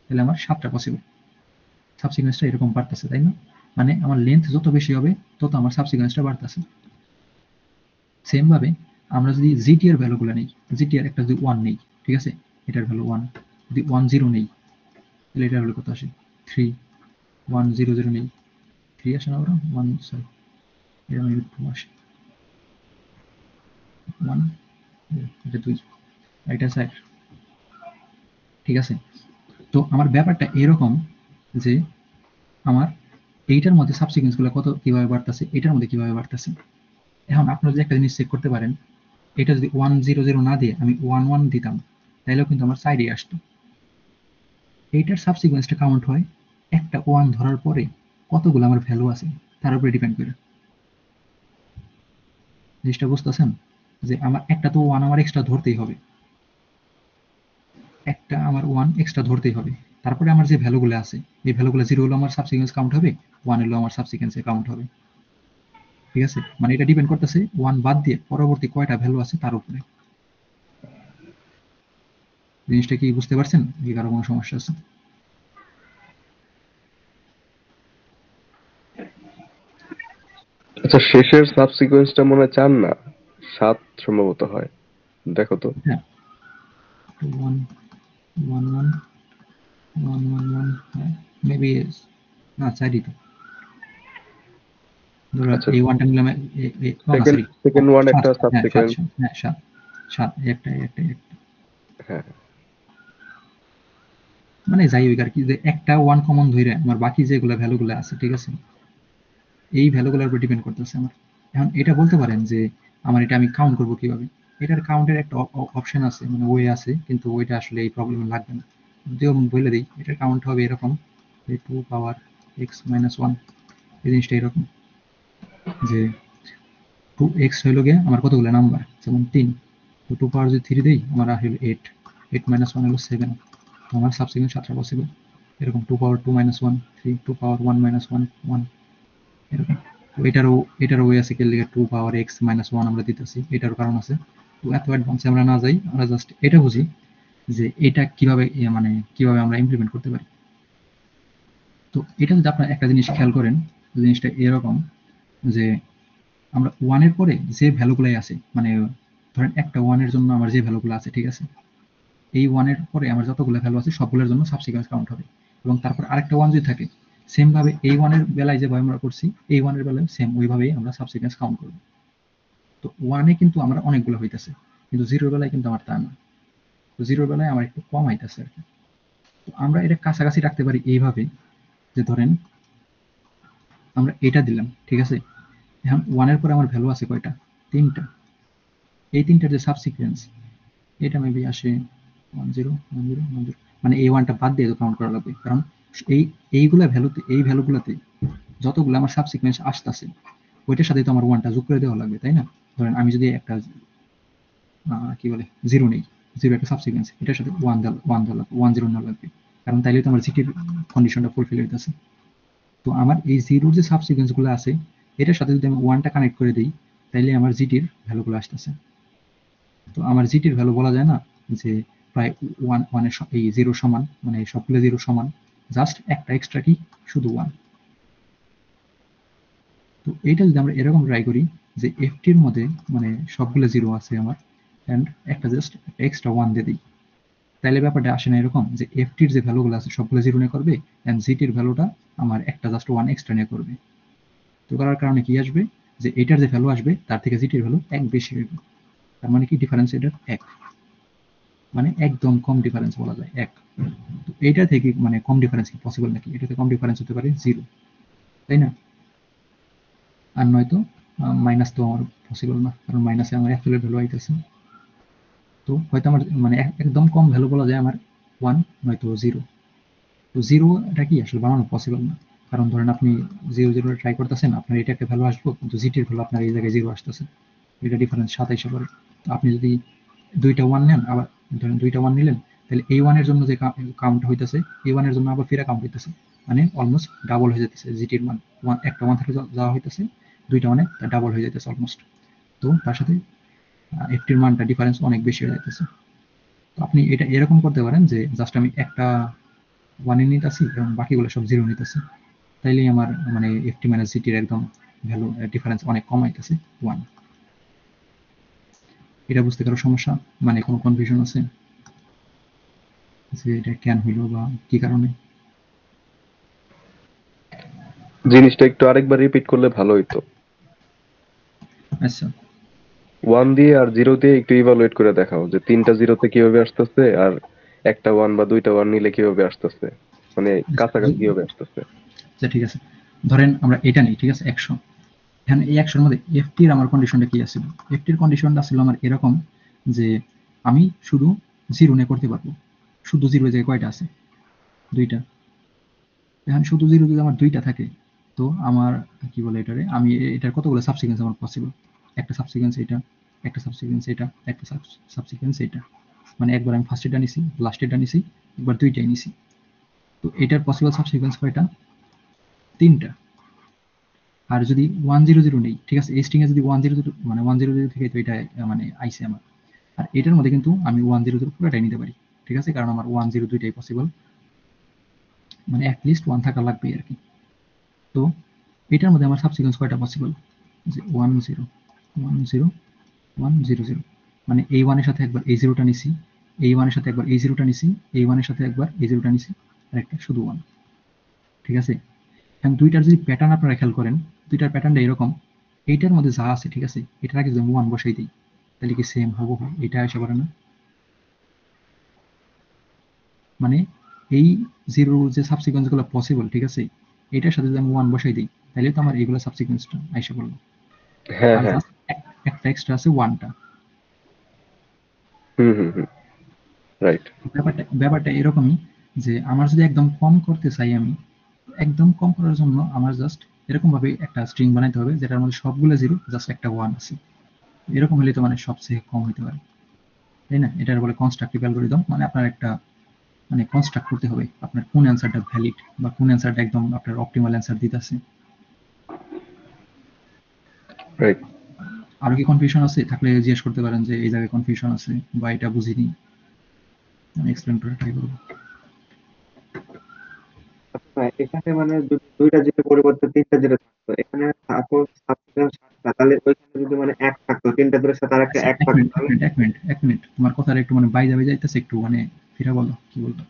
তাহলে আমার 7টা পসিবল। সাবসিকুয়েন্সটা এরকম বাড়তেছে, তাই না? মানে আমার লেন্থ যত বেশি হবে তত আমার সাবসিকুয়েন্সটা বাড়তেছে। সেম ভাবে আমরা যদি জিটি এর ভ্যালুগুলো নেই, জিটি এর একটা যদি 1 নেই, ঠিক আছে, এটার ভ্যালু 1, যদি 1 0 নেই তাহলে এটার ভ্যালু কত আসে 3, 1 0 0 নেই 3 আসে না, ওরা 1 সরি এটা আমি 2 আসে 1, এটা 2, এটা 4, ঠিক আছে। তো আমার ব্যাপারটা এরকম যে আমার এইটার মধ্যে সাবসিকুয়েন্স গুলো কত কিভাবে বাড়তেছে, এটার মধ্যে কিভাবে বাড়তেছে। এখন আপনারা যদি একটা জিনিস চেক করতে পারেন, এটা যদি 1 0 0 না দিয়ে আমি 1 1 দিতাম তাহলেও কিন্তু আমার সাইডে আসতো। এইটার সাবসিকুয়েন্সটা কাউন্ট হয় একটা 1 ধরার পরে কতগুলো আমার ভ্যালু আছে তার উপরে ডিপেন্ড করে। জিনিসটা বুঝতেছেন, যে আমার একটা তো 1 আমার এক্সট্রা ধরতেই হবে, একটা আমার 1 এক্সট্রা ধরতেই হবে, তারপরে আমার যে ভ্যালুগুলো আছে এই ভ্যালুগুলো 0 হলো আমার সাবসিকুয়েন্স কাউন্ট হবে, 1 হলো আমার সাবসিকুয়েন্সে কাউন্ট হবে, ঠিক আছে। মানে এটা ডিপেন্ড করতেছে 1 বাদ দিয়ে পরবর্তী কয়টা ভ্যালু আছে তার উপরে। জিনিসটা কি বুঝতে পারছেন, কি কারো কোনো সমস্যা আছে? আচ্ছা, শেষের সাবসিকোয়েন্সটা মনে হয় 4 না 7 সম্ভবত হয়, দেখো তো। হ্যাঁ, 2 1 1 1 1 1 1, হ্যাঁ মেবি, না 4ই তো। ধরো আচ্ছা, এই ওয়ানটা নিলাম, ও না সরি, সেকেন্ড ওয়ান 7, একটা হ্যাঁ 7, সাবসিকোয়েন্স। হ্যাঁ 7 7, একটা হ্যাঁ, মানে যাই হোক আর কি, যে একটা ওয়ান কমন ধরে আমার বাকি যেগুলো ভ্যালুগুলো আছে, ঠিক আছে, এই ভ্যালুগুলোর উপর ডিপেন্ড করতেছে আমার। এখন এটা বলতে পারেন যে আমার এটা আমি কাউন্ট করবো কিভাবে? এটার কাউন্টের একটা অপশন আছে, মানে ওয়ে আছে, কিন্তু ওইটা আসলে এই প্রবলেম লাগবে না। যদিও আমি বলে দিই, এটার কাউন্ট হবে এরকম, যে 2 পাওয়ার x-1, এই জিনিসটা এরকম, যে 2x হইল গিয়ে আমার কতগুলো নাম্বার, যেমন 3, তো 2 পাওয়ার যদি 3 দিই আমার হলো 8, 8 - 1 হলো 7, তো আমার সাবসিকুয়েন্ট 7টা পসিবল। এরকম 2 পাওয়ার 2 - 1 3, 2 পাওয়ার 1 - 1 1, এরকম। তো এটারও ওয়ে আছে, কি লিখে 2 পাওয়ার x-1 আমরা দিতেছি, এটারও কারণ আছে। তো এত অ্যাডভান্সে আমরা না যাই, আমরা জাস্ট এটা বুঝি যে এটা কিভাবে মানে কিভাবে আমরা ইমপ্লিমেন্ট করতে পারি। তো এটা যদি আপনারা একটা জিনিস খেয়াল করেন, জিনিসটা এরকম যে আমরা ওয়ানের পরে যে ভ্যালুগুলাই আছে, মানে ধরেন একটা ওয়ানের জন্য আমার যে ভ্যালুগুলো আছে, ঠিক আছে, এই ওয়ানের পরে আমার যতগুলো ভ্যালু আছে সবগুলোর জন্য সাবসিকুয়েন্স কাউন্ট হবে। এবং তারপর আরেকটা ওয়ান যদি থাকে, সেম ভাবে এই ওয়ানের বেলায় যেভাবে আমরা করছি, এই ওয়ানের বেলায় সেম ওইভাবেই আমরা সাবসিকুয়েন্স কাউন্ট করব। তো ওয়ানে কিন্তু আমরা অনেকগুলো হইতেছে, কিন্তু জিরোর বেলায় কিন্তু আমার তা না। তো জিরোর বেলায় আমার একটু কম হইতেছে আর কি। তো আমরা এটা কাছাকাছি রাখতে পারি এইভাবে, যে ধরেন আমরা এটা দিলাম, ঠিক আছে, এখন ওয়ানের পরে আমার ভ্যালু আছে কয়টা? 3টা। এই 3টার যে সাবসিকুয়েন্স, এটা মেবি আসে 1 0 1 0 1 0, মানে এই ওয়ানটা বাদ দিয়ে কাউন্ট করা লাগবে, কারণ এইগুলা ভ্যালুতে, এই ভ্যালুগুলোতে যতগুলো আমার সাবসিকুয়েন্স আসতেছে, ওইটার সাথে তো আমার ওয়ানটা যোগ করে দেওয়া লাগবে, তাই না? ধরেন আমি যদি একটা কি বলে জিরো নেই, জিরো একটা সাবসিকুয়েন্স, এটার সাথে ওয়ান দেওয়া লাগবে, 1 0 নেওয়া লাগবে, কারণ তাইলে তো আমার জিটির কন্ডিশনটা ফুলফিল হইতেছে। তো আমার এই জিরোর যে সাবসিকুয়েন্স গুলো আছে, এটার সাথে যদি আমি ওয়ানটা কানেক্ট করে দিই, তাইলে আমার জিটির ভ্যালুগুলো আসতেছে। তো আমার জিটির ভ্যালু বলা যায় না যে প্রায় ওয়ানের এই জিরো সমান, মানে সবগুলো জিরো সমান, জাস্ট একটা এক্সট্রা কি, শুধু ওয়ান। তো এইটা যদি আমরা এরকম ট্রাই করি যে এফটির মধ্যে মানে সবগুলো জিরো আছে আমার, অ্যান্ড একটা জাস্ট এক্সট্রা ওয়ান দিয়ে দিই, তাইলে ব্যাপারটা আসে না এরকম যে এফটির যে ভ্যালুগুলো আছে সবগুলো জিরো নিয়ে করবে, অ্যান্ড জিটির ভ্যালুটা আমার একটা জাস্ট ওয়ান এক্সট্রা নিয়ে করবে। তো করার কারণে কি আসবে, যে এটার যে ভ্যালু আসবে তার থেকে জিটির ভ্যালু 1 বেশি হবে। তার মানে কি, ডিফারেন্স এটার 1, মানে একদম কম ডিফারেন্স বলা যায় 1। তো এইটা থেকে মানে কম ডিফারেন্স কি পসিবল নাকি? এটাতে কম ডিফারেন্স হতে পারে 0, তাই না? আর নয়তো মাইনাস তো আমার পসিবল না, কারণ মাইনাসে আমার অ্যাকচুয়াল ভ্যালু আইতেছে। তো হয়তো আমার মানে একদম কম ভ্যালু বলা যায় আমার 1, নয়তো 0। তো 0 এটা কি আসলে বানানো পসিবল না, কারণ ধরেন আপনি 0 0 ট্রাই করতেছেন, আপনার এটা একটা ভ্যালু আসবে, কিন্তু জিটির ভ্যালু আপনার এই জায়গায় 0 আসতেছে, এটা ডিফারেন্স 27 করে। তো আপনি যদি দুইটা ওয়ান নেন, আবার ধরেন দুইটা ওয়ান নিলেন, তাহলে এই ওয়ানের জন্য যে কাউন্ট হইতেছে, এই ওয়ানের জন্য আবার ফিরে কাউন্ট হইতেছে, মানে অলমোস্ট ডাবল হয়ে যেতেছে জিটির মান। একটা ওয়ান থেকে যাওয়া হইতেছে, দুইটা ওয়ানে ডাবল হয়ে যেতেছে অলমোস্ট। তো তার সাথে এফটির মানটা ডিফারেন্স অনেক বেশি হয়ে যেতেছে। তো আপনি এটা এরকম করতে পারেন যে জাস্ট আমি একটা ওয়ানে নিতেছি এবং বাকিগুলো সব জিরো নিতেছি, তাইলেই আমার মানে এফটি মাইনাস জিটির একদম ভ্যালু ডিফারেন্স অনেক কম আইতেছে 1। এটা বুঝতে কারো সমস্যা, মানে কোনো কনফিউশন আছে যে এটা কেন হইলো বা কি কারণে? জিনিসটা একটু আরেকবার রিপিট করলে ভালো হইতো। আচ্ছা, 1 দিয়ে আর 0 দিয়ে একটু ইভালুয়েট করে দেখাও যে 3টা জিরোতে কিভাবে আসতেছে, আর একটা 1 বা 2টা 1 নিলে কিভাবে আসতেছে, মানে কাছাকাছি কিভাবে আসতেছে। আচ্ছা ঠিক আছে, ধরেন আমরা এটা নেই, ঠিক আছে 100। এখানে এই 100-এর মধ্যে এফটির আমার কন্ডিশনটা কি আছিল? এফটির কন্ডিশনটা ছিল আমার এরকম যে আমি শুধু জিরো নিয়ে করতে পারবো। শুধু জিরো জায়গায় কয়টা আছে? 2টা। এখন শুধু জিরো যদি আমার 2টা থাকে, তো আমার কি বলে এটারে, আমি এটার কতগুলো সাবসিকুয়েন্স আমার পসিবল? একটা সাবসিকুয়েন্স এটা, একটা সাবসিকুয়েন্স এটা, একটা সাবসিকুয়েন্স এটা, মানে একবার আমি ফার্স্ট এটা নিছি, লাস্ট এটা নিছি, একবার 2টাই নিছি। তো এটার পসিবল সাবসিকুয়েন্স কয়টা? 3টা। আর যদি 100 নেই, ঠিক আছে, এই স্ট্রিং এ যদি 100 মানে 100 থেকে, তো এটা মানে আইসে আমার। আর এটার মধ্যে কিন্তু আমি 100 পুরোটাই নিতে পারি, ঠিক আছে, কারণ আমার 10 দুইটাই পসিবল, মানে অ্যাটলিস্ট 1 থাকা লাগবেই আর কি। তো এটার মধ্যে আমার সাবসিকুয়েন্স কয়টা পসিবল? যে 1 0 1 0 1 0 0, মানে এই 1 এর সাথে একবার এই জিরোটা নিছি, এই 1 এর সাথে একবার এই জিরোটা নিছি, এই 1 এর সাথে একবার এই জিরোটা নিছি, আর একটা শুধু 1। ঠিক আছে, এখন দুইটার যদি প্যাটার্ন আপনারা খেয়াল করেন, দুইটার প্যাটার্নটা এরকম, এইটার মধ্যে যা আছে ঠিক আছে, এটার আগে যদি আমি 1 বসাই দিই তাহলে কি সেম হবো, এটা আসা পারে না? মানে এই জিরো যে সাবসিকোয়েন্স গুলো পসিবল, ঠিক আছে, এটার সাথে যদি আমি 1 বসাই দিই তাহলে তো আমার এইগুলো সাবসিকোয়েন্সটা আইসা পড়লো, হ্যাঁ আর হ্যাঁ। জাস্ট একটা এক্সট্রা আছে 1টা। হুম, রাইট। ব্যাপারটা এরকমই যে আমার যদি একদম কম করতে চাই, আমি একদম কম করার জন্য আমার জাস্ট এরকম ভাবে একটা স্ট্রিং বানাইতে হবে যেটার মধ্যে সবগুলো জিরো জাস্ট একটা 1 আছে। এরকম হলে তো মানে সবচেয়ে কম হইতে পারে, তাই না? এটার বলে কনস্ট্রাকটিভ অ্যালগরিদম, মানে আপনার একটা মানে কনস্ট্রাক্ট করতে হবে আপনার কোন অ্যান্সারটা ভ্যালিড বা কোন অ্যান্সারটা একদম আপনার অপটিমাল অ্যান্সার দিতেছে। রাইট। আরো কি কনফিউশন আছে থাকলে জিজ্ঞেস করতে পারেন যে এই জায়গায় কনফিউশন আছে বা এটা বুঝিনি, আমি এক্সপ্লেন করে ট্রাই করবো। আচ্ছা, এখানে মানে যদি দুইটা জিরো পরিবর্তে তিনটা জিরো থাকতো, এখানে সাপোজ সাবসিকুয়েন্স 7টা, তাহলে ওইখানে যদি মানে এক থাকতো, তিনটা জিরোর সাথে আরেকটা আচ্ছা, এক থাকতো, তাহলে এক মিনিট, তোমার কথাটা একটু মানে বাইজা যাইতেছে, একটু মানে ফিরা বলো কি বলবো।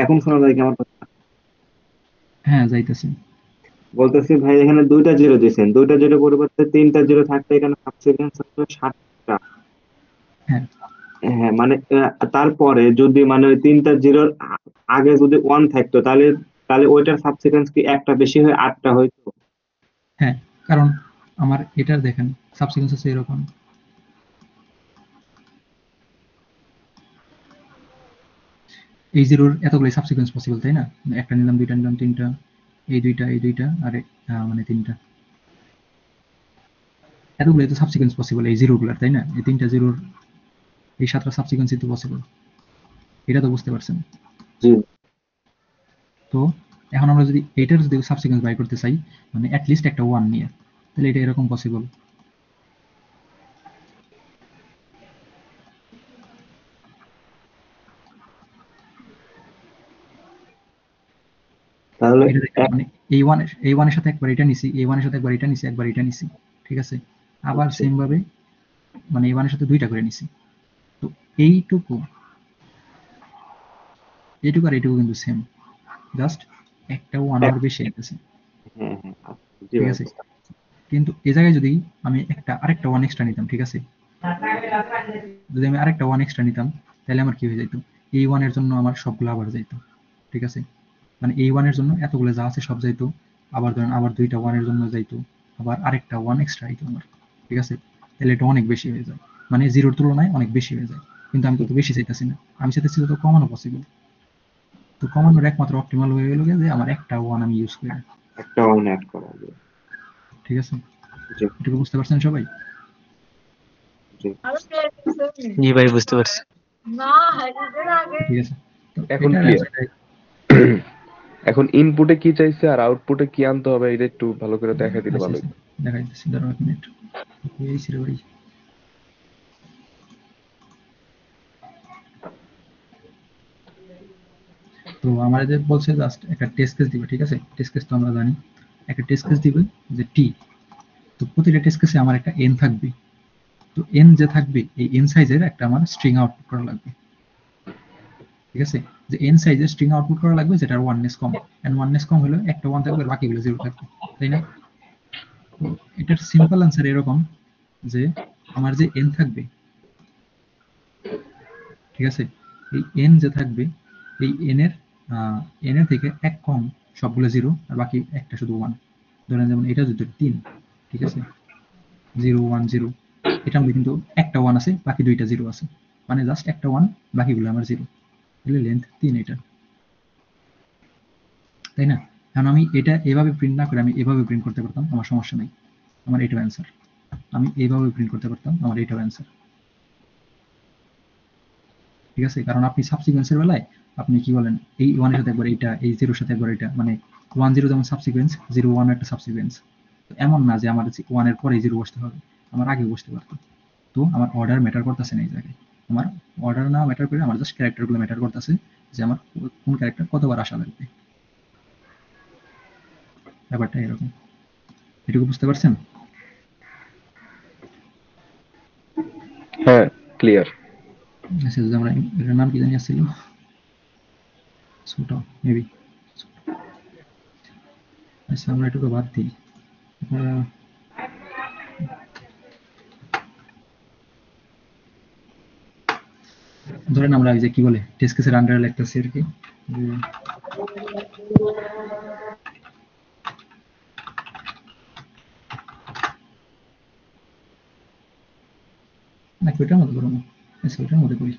এখন শোনা যায় কি আমার কথা? হ্যাঁ, যাইতেছে। বলতেছি ভাই, এখানে দুইটা জিরো দিয়েছেন, দুইটা জিরো পরিবর্তে তিনটা জিরো থাকতে এখানে সাবসিকুয়েন্স হচ্ছে 7টা। হ্যাঁ, হ্যাঁ, মানে তারপরে যদি মানে ওই তিনটা জিরোর আগে যদি 1 থাকতো, তাহলে তাহলে ওইটার সাবসিকুয়েন্স কি একটা বেশি হয়ে 8টা হইতো? হ্যাঁ, কারণ আমার এটার দেখেন সাবসিকুয়েন্স আছে এরকম, এই জিরোর এতগুলো সাবসিকুয়েন্স পসিবল, তাই না? একটা নিলাম, দুইটা নিলাম, তিনটা, এই দুইটা আর মানে তিনটা, এতগুলো তো সাবসিকুয়েন্স পসিবল এই জিরো গুলার, তাই না? এই তিনটা জিরোর এই 7টা সাবসিকুয়েন্সই তো পসিবল, এটা তো বুঝতে পারছেন। জি। তো এখন আমরা যদি এটার যদি সাবসিকুয়েন্স বাই করতে চাই, মানে অ্যাটলিস্ট একটা 1 নিয়ে, তাহলে এটা এরকম পসিবল। তাহলে এটা দেখেন, মানে এই ওয়ানের সাথে একবার এটা নিছি, এই ওয়ানের সাথে একবার এটা নিছি, একবার এটা নিছি, ঠিক আছে, আবার আচ্ছা, সেম ভাবে মানে এই ওয়ানের সাথে দুইটা করে নিছি। তো এইটুকু এইটুকু আর এইটুকু কিন্তু সেম, জাস্ট একটা 1 আমার বেশি আইতেছে, হ্যাঁ হ্যাঁ, আচ্ছা, জি ঠিক ভাই, আছে। বুঝতে পারছি। কিন্তু এই জায়গায় যদি আমি আরেকটা 1 এক্সট্রা নিতাম, ঠিক আছে, যদি আমি আরেকটা 1 এক্সট্রা নিতাম তাহলে আমার কি হয়ে যেত, এই 1 এর জন্য আমার সবগুলো আবার যাইতো, ঠিক আছে, মানে এই 1 এর জন্য এতগুলো যা আছে সব যাইতো, আবার ধরেন আবার দুইটা 1 এর জন্য যাইতো, আবার আরেকটা 1 এক্সট্রা আইতো আমার, ঠিক আছে, তাহলে এটা অনেক বেশি হয়ে যায়, মানে জিরোর তুলনায় অনেক বেশি হয়ে যায়। কিন্তু আমি তো বেশি চাইতেছি না, আমি চাইতেছি তো কমানো পসিবল। তো কমানোর একমাত্র অপটিমাল হয়ে গেল যে আমার একটা 1 আমি ইউজ করি, একটা ওয়ান অ্যাড করা যায়। ঠিক আছে। জি এটুকু বুঝতে পারছেন সবাই? জি। জি ভাই, বুঝতে পারছি। ঠিক আছে, তো এখন এটার ক্লিয়ার। অ্যান্সারটা এখন ইনপুটে কি চাইছে আর আউটপুটে কি আনতে হবে এটা একটু ভালো করে দেখা দিলে আচ্ছা ভালো আচ্ছা হতো। দেখাই দিচ্ছি, দাঁড়াও এক মিনিট। এই ছিল ভাই, তো আমাদের বলছে জাস্ট একটা টেস্ট কেস দিবে, ঠিক আছে, টেস্ট কেস তো আমরা জানি, একটা টেস্ট কেস দিবে যে টি, তো প্রতিটা টেস্ট কেসে আমার একটা এন থাকবে, তো এন যে থাকবে এই এন সাইজের একটা আমার স্ট্রিং আউটপুট করা লাগবে, ঠিক আছে, যে এন সাইজের স্ট্রিং আউটপুট করা লাগবে যেটার ওয়াননেস কম, এন্ড ওয়াননেস কম হলে একটা 1 থাকবে আর বাকিগুলো 0 থাকবে, তাই না? তো এটার সিম্পল অ্যান্সার এরকম যে আমার যে এন থাকবে, ঠিক আছে, এই এন যে থাকবে এই এন এর থেকে এক কম সবগুলো 0 আর বাকি একটা শুধু 1, ধরেন যেমন এটা যদি 3, ঠিক আছে, 0 1 0, এটার মধ্যে কিন্তু একটা 1 আছে, বাকি দুইটা 0 আছে, মানে জাস্ট একটা 1, বাকিগুলো আমার 0, তাহলে লেন্থ 3 এটা, তাই না? কারণ আমি এটা এভাবে প্রিন্ট না করে আমি এভাবে প্রিন্ট করতে পারতাম, আমার সমস্যা নেই, আমার এটাও অ্যান্সার, আমি এইভাবে প্রিন্ট করতে পারতাম, আমার এটাও অ্যান্সার, ঠিক আছে। কারণ আপনি সাবসিকুয়েন্সের বেলায় আপনি কি বলেন, এই 1 এর সাথে একবার এটা, এই 0 এর সাথে একবার এটা, মানে 1 0 যেমন সাবসিকুয়েন্স, 0 1 একটা সাবসিকুয়েন্স, তো এমন না যে আমার 1 এর পরে 0 বসতে হবে, আমার আগে বসতে পারতো। তো আমার অর্ডার ম্যাটার করতেছে না এই জায়গায়, আমার অর্ডার না ম্যাটার করে আমার জাস্ট ক্যারেক্টারগুলো ম্যাটার করতেছে, যে আমার কোন ক্যারেক্টার কতবার আসা লাগবে, ব্যাপারটা এরকম, এটুকু বুঝতে পারছেন? হ্যাঁ, ক্লিয়ার। আচ্ছা, যদি আমরা এটার নাম কি জানি আসছিল, ছোট মেবি। আচ্ছা, আমরা এটুকু বাদ দিই। আহ, ধরেন আমরা এই যে কি বলে টেস্ট কেসের আন্ডারে লিখতেছি আর কি, যে নাকি ওইটার মধ্যে করবো না। আচ্ছা, ওইটার মধ্যে করি।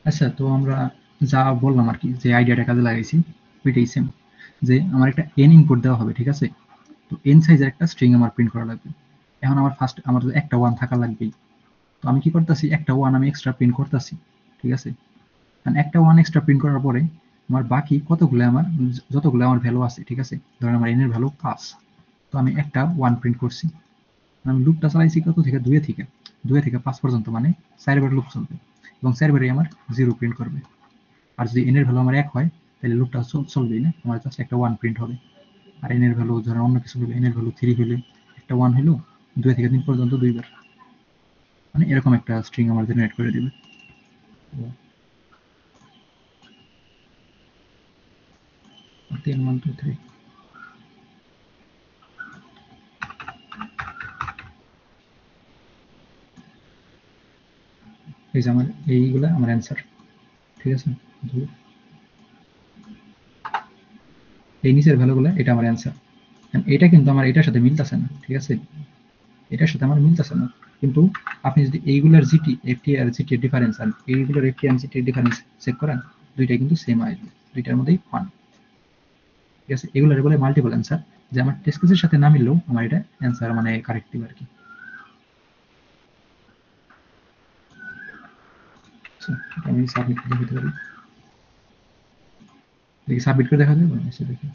আচ্ছা, তো আমরা যা বললাম আর কি, যে আইডিয়াটা কাজে লাগাইছি ওইটাই সেম, যে আমার একটা এন ইনপুট দেওয়া হবে, ঠিক আছে? তো এন সাইজের একটা স্ট্রিং আমার প্রিন্ট করা লাগবে। এখন আমার ফার্স্ট আমার তো একটা ওয়ান থাকা লাগবেই। তো আমি কি করতেছি, একটা ওয়ান আমি এক্সট্রা প্রিন্ট করতেছি, ঠিক আছে? কারণ একটা ওয়ান এক্সট্রা প্রিন্ট করার পরে আমার বাকি কতগুলো আমার যতগুলো আমার ভ্যালু আছে, ঠিক আছে? ধরেন আমার এন এর ভ্যালু 5, তো আমি একটা ওয়ান প্রিন্ট করছি। আমি লুপটা চালাইছি কত থেকে, 2 থেকে 5 পর্যন্ত, মানে 4 বার লুপ চলবে এবং 4 বারই আমার 0 প্রিন্ট করবে। আর যদি এন এর ভ্যালু আমার 1 হয় তাহলে লুপটা চলবেই না, আমার জাস্ট একটা ওয়ান প্রিন্ট হবে। আর এন এর ভ্যালু ধরেন অন্য কিছু হলে, এন এর ভ্যালু 3 হলে একটা ওয়ান হলো, 2 থেকে 3 পর্যন্ত 2 বার, মানে এরকম একটা স্ট্রিং আমার জেনারেট করে দিবে। 3 1 2 3। এই যে আমার এইগুলা আমার অ্যান্সার, ঠিক আছে? এই নিচের ভ্যালুগুলো এটা আমার অ্যান্সার। এটা কিন্তু আমার এটার সাথে মিলতেছে না, ঠিক আছে? এটার সাথে আমার মিলতেছে না। কিন্তু আপনি যদি এইগুলোর জিটি এফটি আর জিটি এর ডিফারেন্স আর এইগুলোর এফটি আর জিটি এর ডিফারেন্স চেক করেন, দুইটাই কিন্তু সেম আসবে, দুইটার মধ্যেই 1, ঠিক আছে? এগুলোর বলে মাল্টিপল অ্যান্সার, যে আমার টেস্ট কেসের সাথে না মিললেও আমার এটা অ্যান্সার মানে কারেক্টিভ আর কি। আমি সাবমিট করে দিতে পারি, দেখি সাবমিট করে দেখা যাবে, এসে দেখি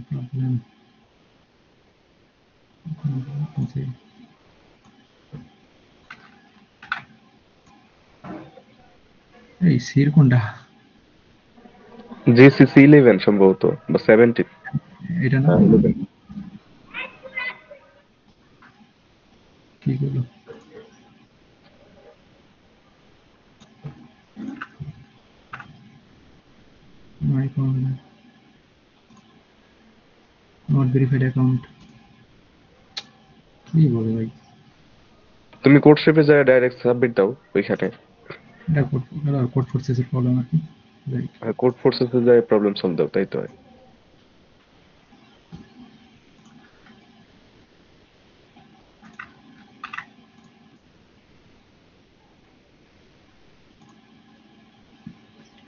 প্রবলেম এই সির কোনটা? জিসিসি 11 সম্ভবত, বা 17। এটা না, হ্যাঁ, 11। কি করলো? My account, not verified account, কি বলে ভাই? তুমি কোড শেপে যায় ডাইরেক্ট সাবমিট দাও ওইখানে। এটা কোড ফোর্সেসের প্রবলেম আর কি। Right. কোড ফোর্সেসে যায় প্রবলেম সলভ দাও, তাই তো হয়।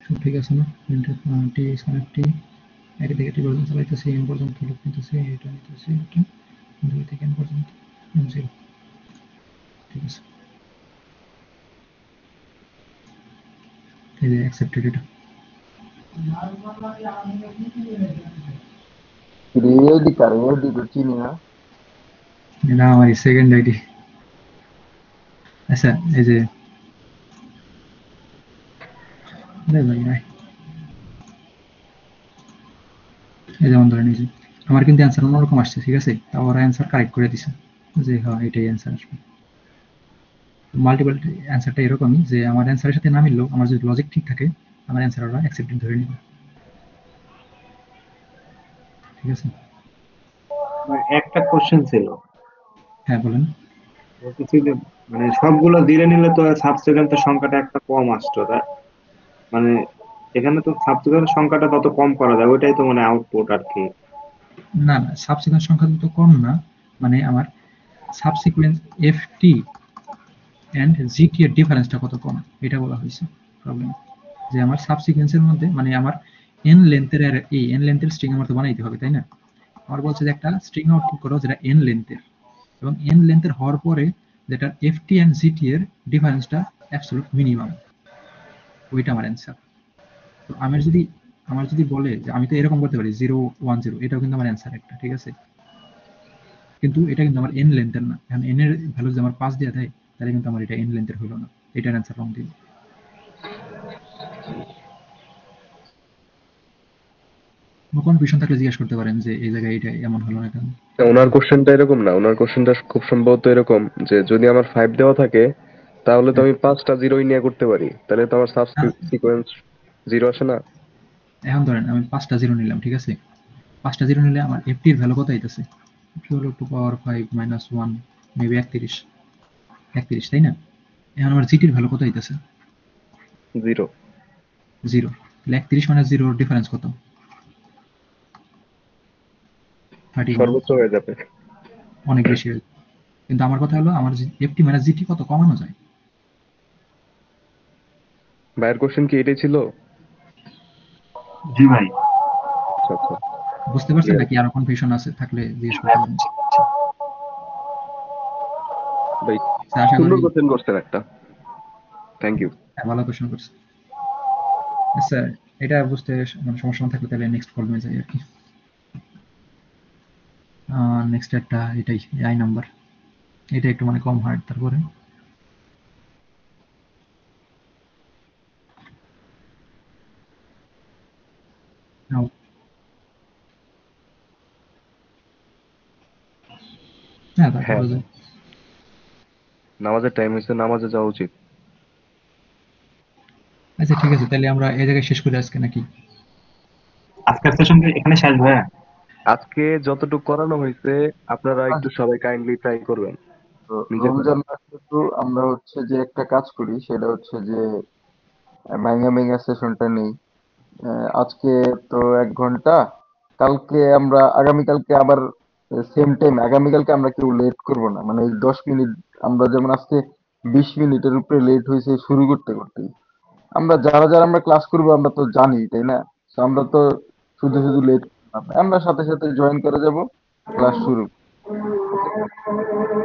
সব ঠিক আছে না? টি টি এক থেকে টি পর্যন্ত চালাইতেছি, এন পর্যন্ত লুপ নিতেছি, এটা নিতেছি, এটা 2 থেকে এন পর্যন্ত 0, ঠিক আছে? এই যে অ্যাকসেপ্টেড এটা। এডি কার এডি তো চিনি না। এটা আমার সেকেন্ড আইডি। আচ্ছা, এই যে ভাই ভাই, এই যেমন ধরেন এই যে আমার কিন্তু অ্যান্সার অন্যরকম আসছে, ঠিক আছে? তাও ওরা অ্যান্সার কারেক্ট করে দিছে যে হ্যাঁ এটাই অ্যান্সার আসবে। মাল্টিপল অ্যান্সারটা এরকমই যে আমার অ্যান্সারের সাথে না মিললেও আমার যদি লজিক ঠিক থাকে আমার অ্যান্সার ওরা অ্যাকসেপ্টেড ধরে নিবে। ঠিক আছে? আমার একটা কোশ্চেন ছিল, হ্যাঁ বলেন। বলতেছি যে মানে সবগুলো দিলে নিলে তো সাবসিকুয়েন্সের সংখ্যাটা একটা কম আসতো, তাই মানে এখানে তো সাবসিকুয়েন্সের সংখ্যাটা তত কম করা যায়, ওইটাই তো মানে আউটপুট আর কি। না না, সাবসিকুয়েন্স সংখ্যা তো কম না, মানে আমার সাবসিকুয়েন্স এফটি এন্ড জিটি এর ডিফারেন্সটা কত কম এটা বলা হয়েছে প্রবলেম। যে আমার সাবসিকুয়েন্সের মধ্যে মানে আমার এন লেন্থের এই এন লেন্থের স্ট্রিং আমার তো বানাইতে হবে তাই না? আমার বলছে যে একটা স্ট্রিং আউটপুট করো যেটা এন লেন্থের, এবং এন লেন্থের হওয়ার পরে যেটা এফটি এন্ড জিটি এর ডিফারেন্সটা অ্যাবসলিউট মিনিমাম, ওইটা আমার অ্যান্সার। তো আমার যদি বলে যে আমি তো এরকম করতে পারি 0 1 0, এটাও কিন্তু আমার অ্যান্সার একটা, ঠিক আছে? কিন্তু এটা কিন্তু আমার এন লেন্থের না। এখন এন এর ভ্যালু যদি আমার 5 দিয়ে দেয় তাহলে কিন্তু আমার এটা এন লেন্থের হলো না, এটার অ্যান্সার রং দিল। কনফিউশন থাকলে জিজ্ঞেস করতে পারেন যে এই জায়গায় এটা এমন হলো না কেন। ওনার কোশ্চেনটা এরকম না, ওনার কোশ্চেনটা খুব সম্ভবত এরকম যে যদি আমার 5 দেওয়া থাকে তাহলে তো হ্যাঁ, আমি 5টা জিরোই নিয়ে করতে পারি, তাহলে তো আমার সাবসিকুয়েন্স জিরো আসে না। এখন ধরেন আমি 5টা জিরো নিলাম, ঠিক আছে? 5টা জিরো নিলে আমার এফটির ভ্যালু কত আইতেছে? হলো 2 × 5 - 1, মেবি 31, তাই না? এখন আমার জিটির ভ্যালু কত আইতেছে? জিরো। 0। তাহলে 31 মানে 0 ডিফারেন্স কত? 31, সর্বোচ্চ হয়ে যাবে। অনেক বেশি হয়ে যায়। কিন্তু আমার কথা হলো আমার এফটি মানে জিটি কত কমানো যায়? ভাইয়ের কোশ্চেন কি এটাই ছিল? জি ভাই। আচ্ছা আচ্ছা, বুঝতে পারছেন ক্লিয়ার। নাকি আরো কনফিউশন আছে থাকলে জিজ্ঞেস করতে পারেন। ভাই স্যার, আশা করি সুন্দর কোশ্চেন করছেন একটা, থ্যাংক ইউ। ভালো কোশ্চেন করছে। স্যার, এটা বুঝতে মানে সমস্যা না থাকলে তাহলে নেক্সট প্রবলেমে যাই আর কি। নেক্সট একটা এটাই আই নাম্বার, এটা একটু মানে কম হার্ড। তারপরে নাও। হ্যাঁ, হ্যাঁ, তারপরে যাই। নামাজের টাইম হয়েছে, নামাজে যাওয়া উচিত। আচ্ছা ঠিক আছে, তাহলে আমরা এই জায়গায় শেষ করি আজকে নাকি? আজকের সেশন এখানে শেষ ভাইয়া? আজকে যতটুকু করানো হয়েছে আপনারা একটু সবাই কাইন্ডলি ট্রাই করবেন তো নিজে করার। রমজান মাসে তো আমরা হচ্ছে যে একটা কাজ করি, সেটা হচ্ছে যে ভাইঙা ভাইঙা সেশনটা নেই। আজকে তো 1 ঘন্টা, কালকে আমরা আগামীকালকে আবার সেম টাইম, আগামীকালকে আমরা কেউ লেট করব না, মানে ওই 10 মিনিট। আমরা যেমন আজকে 20 মিনিটের উপরে লেট হয়েছে শুরু করতে করতে। আমরা যারা যারা আমরা ক্লাস করবো আমরা তো জানি তাই না? তো আমরা তো শুধু শুধু লেট, আমরা সাথে সাথে জয়েন করে যাব, ক্লাস শুরু।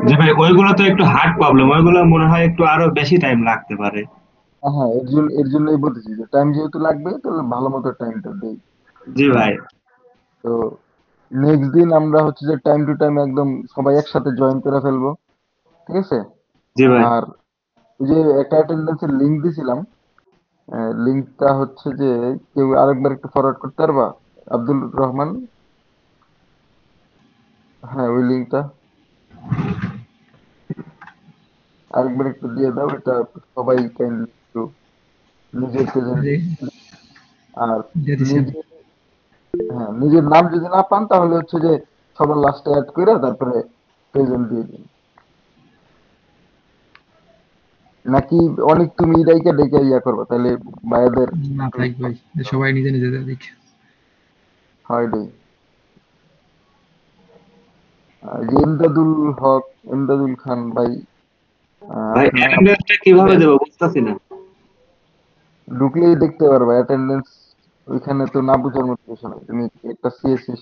জি ভাই, ওইগুলো তো একটু হার্ড প্রবলেম, ওইগুলো মনে হয় একটু আরো বেশি টাইম লাগতে পারে। হ্যাঁ, এর জন্যই বলতেছি যে টাইম যেহেতু লাগবে তাহলে ভালো মতো টাইমটা দেই। জি ভাই। তো নেক্সট দিন আমরা হচ্ছে যে টাইম টু টাইম একদম সবাই একসাথে জয়েন করে ফেলবো, ঠিক আছে? জি ভাই। আর ওই যে একটা অ্যাটেন্ডেন্সের লিংক দিছিলাম, লিংকটা হচ্ছে যে কেউ আরেকবার একটু ফরওয়ার্ড করতে পারবা? আব্দুল রহমান, হ্যাঁ ওই লিংকটা আরেকবার একটু দিয়ে দাও, এটা সবাই কাইন্ডলি একটু নিজের প্রেজেন্ট। আর দিয়ে দিছি আমি। নিজে, হ্যাঁ নিজের নাম যদি না পান তাহলে হচ্ছে যে সবার লাস্টে অ্যাড করে তারপরে প্রেজেন্ট দিয়ে দিন। নাকি অনেক তুমি ডাইকা ডেকে ইয়া করবো তাহলে ভাইয়াদের না থাক ভাই, সবাই নিজে নিজে দেখি। হয় ডে। যে এমদাদুল হক, এমদাদুল খান ভাই ভাই আছে না? অ্যাটেন্ডেন্সটা কিভাবে দেবো বুঝতেছি না। ঢুকলেই দেখতে পারবা অ্যাটেন্ডেন্স, ওইখানে তো না বুঝার মতো কিছু নাই, তুমি একটা সিএসসি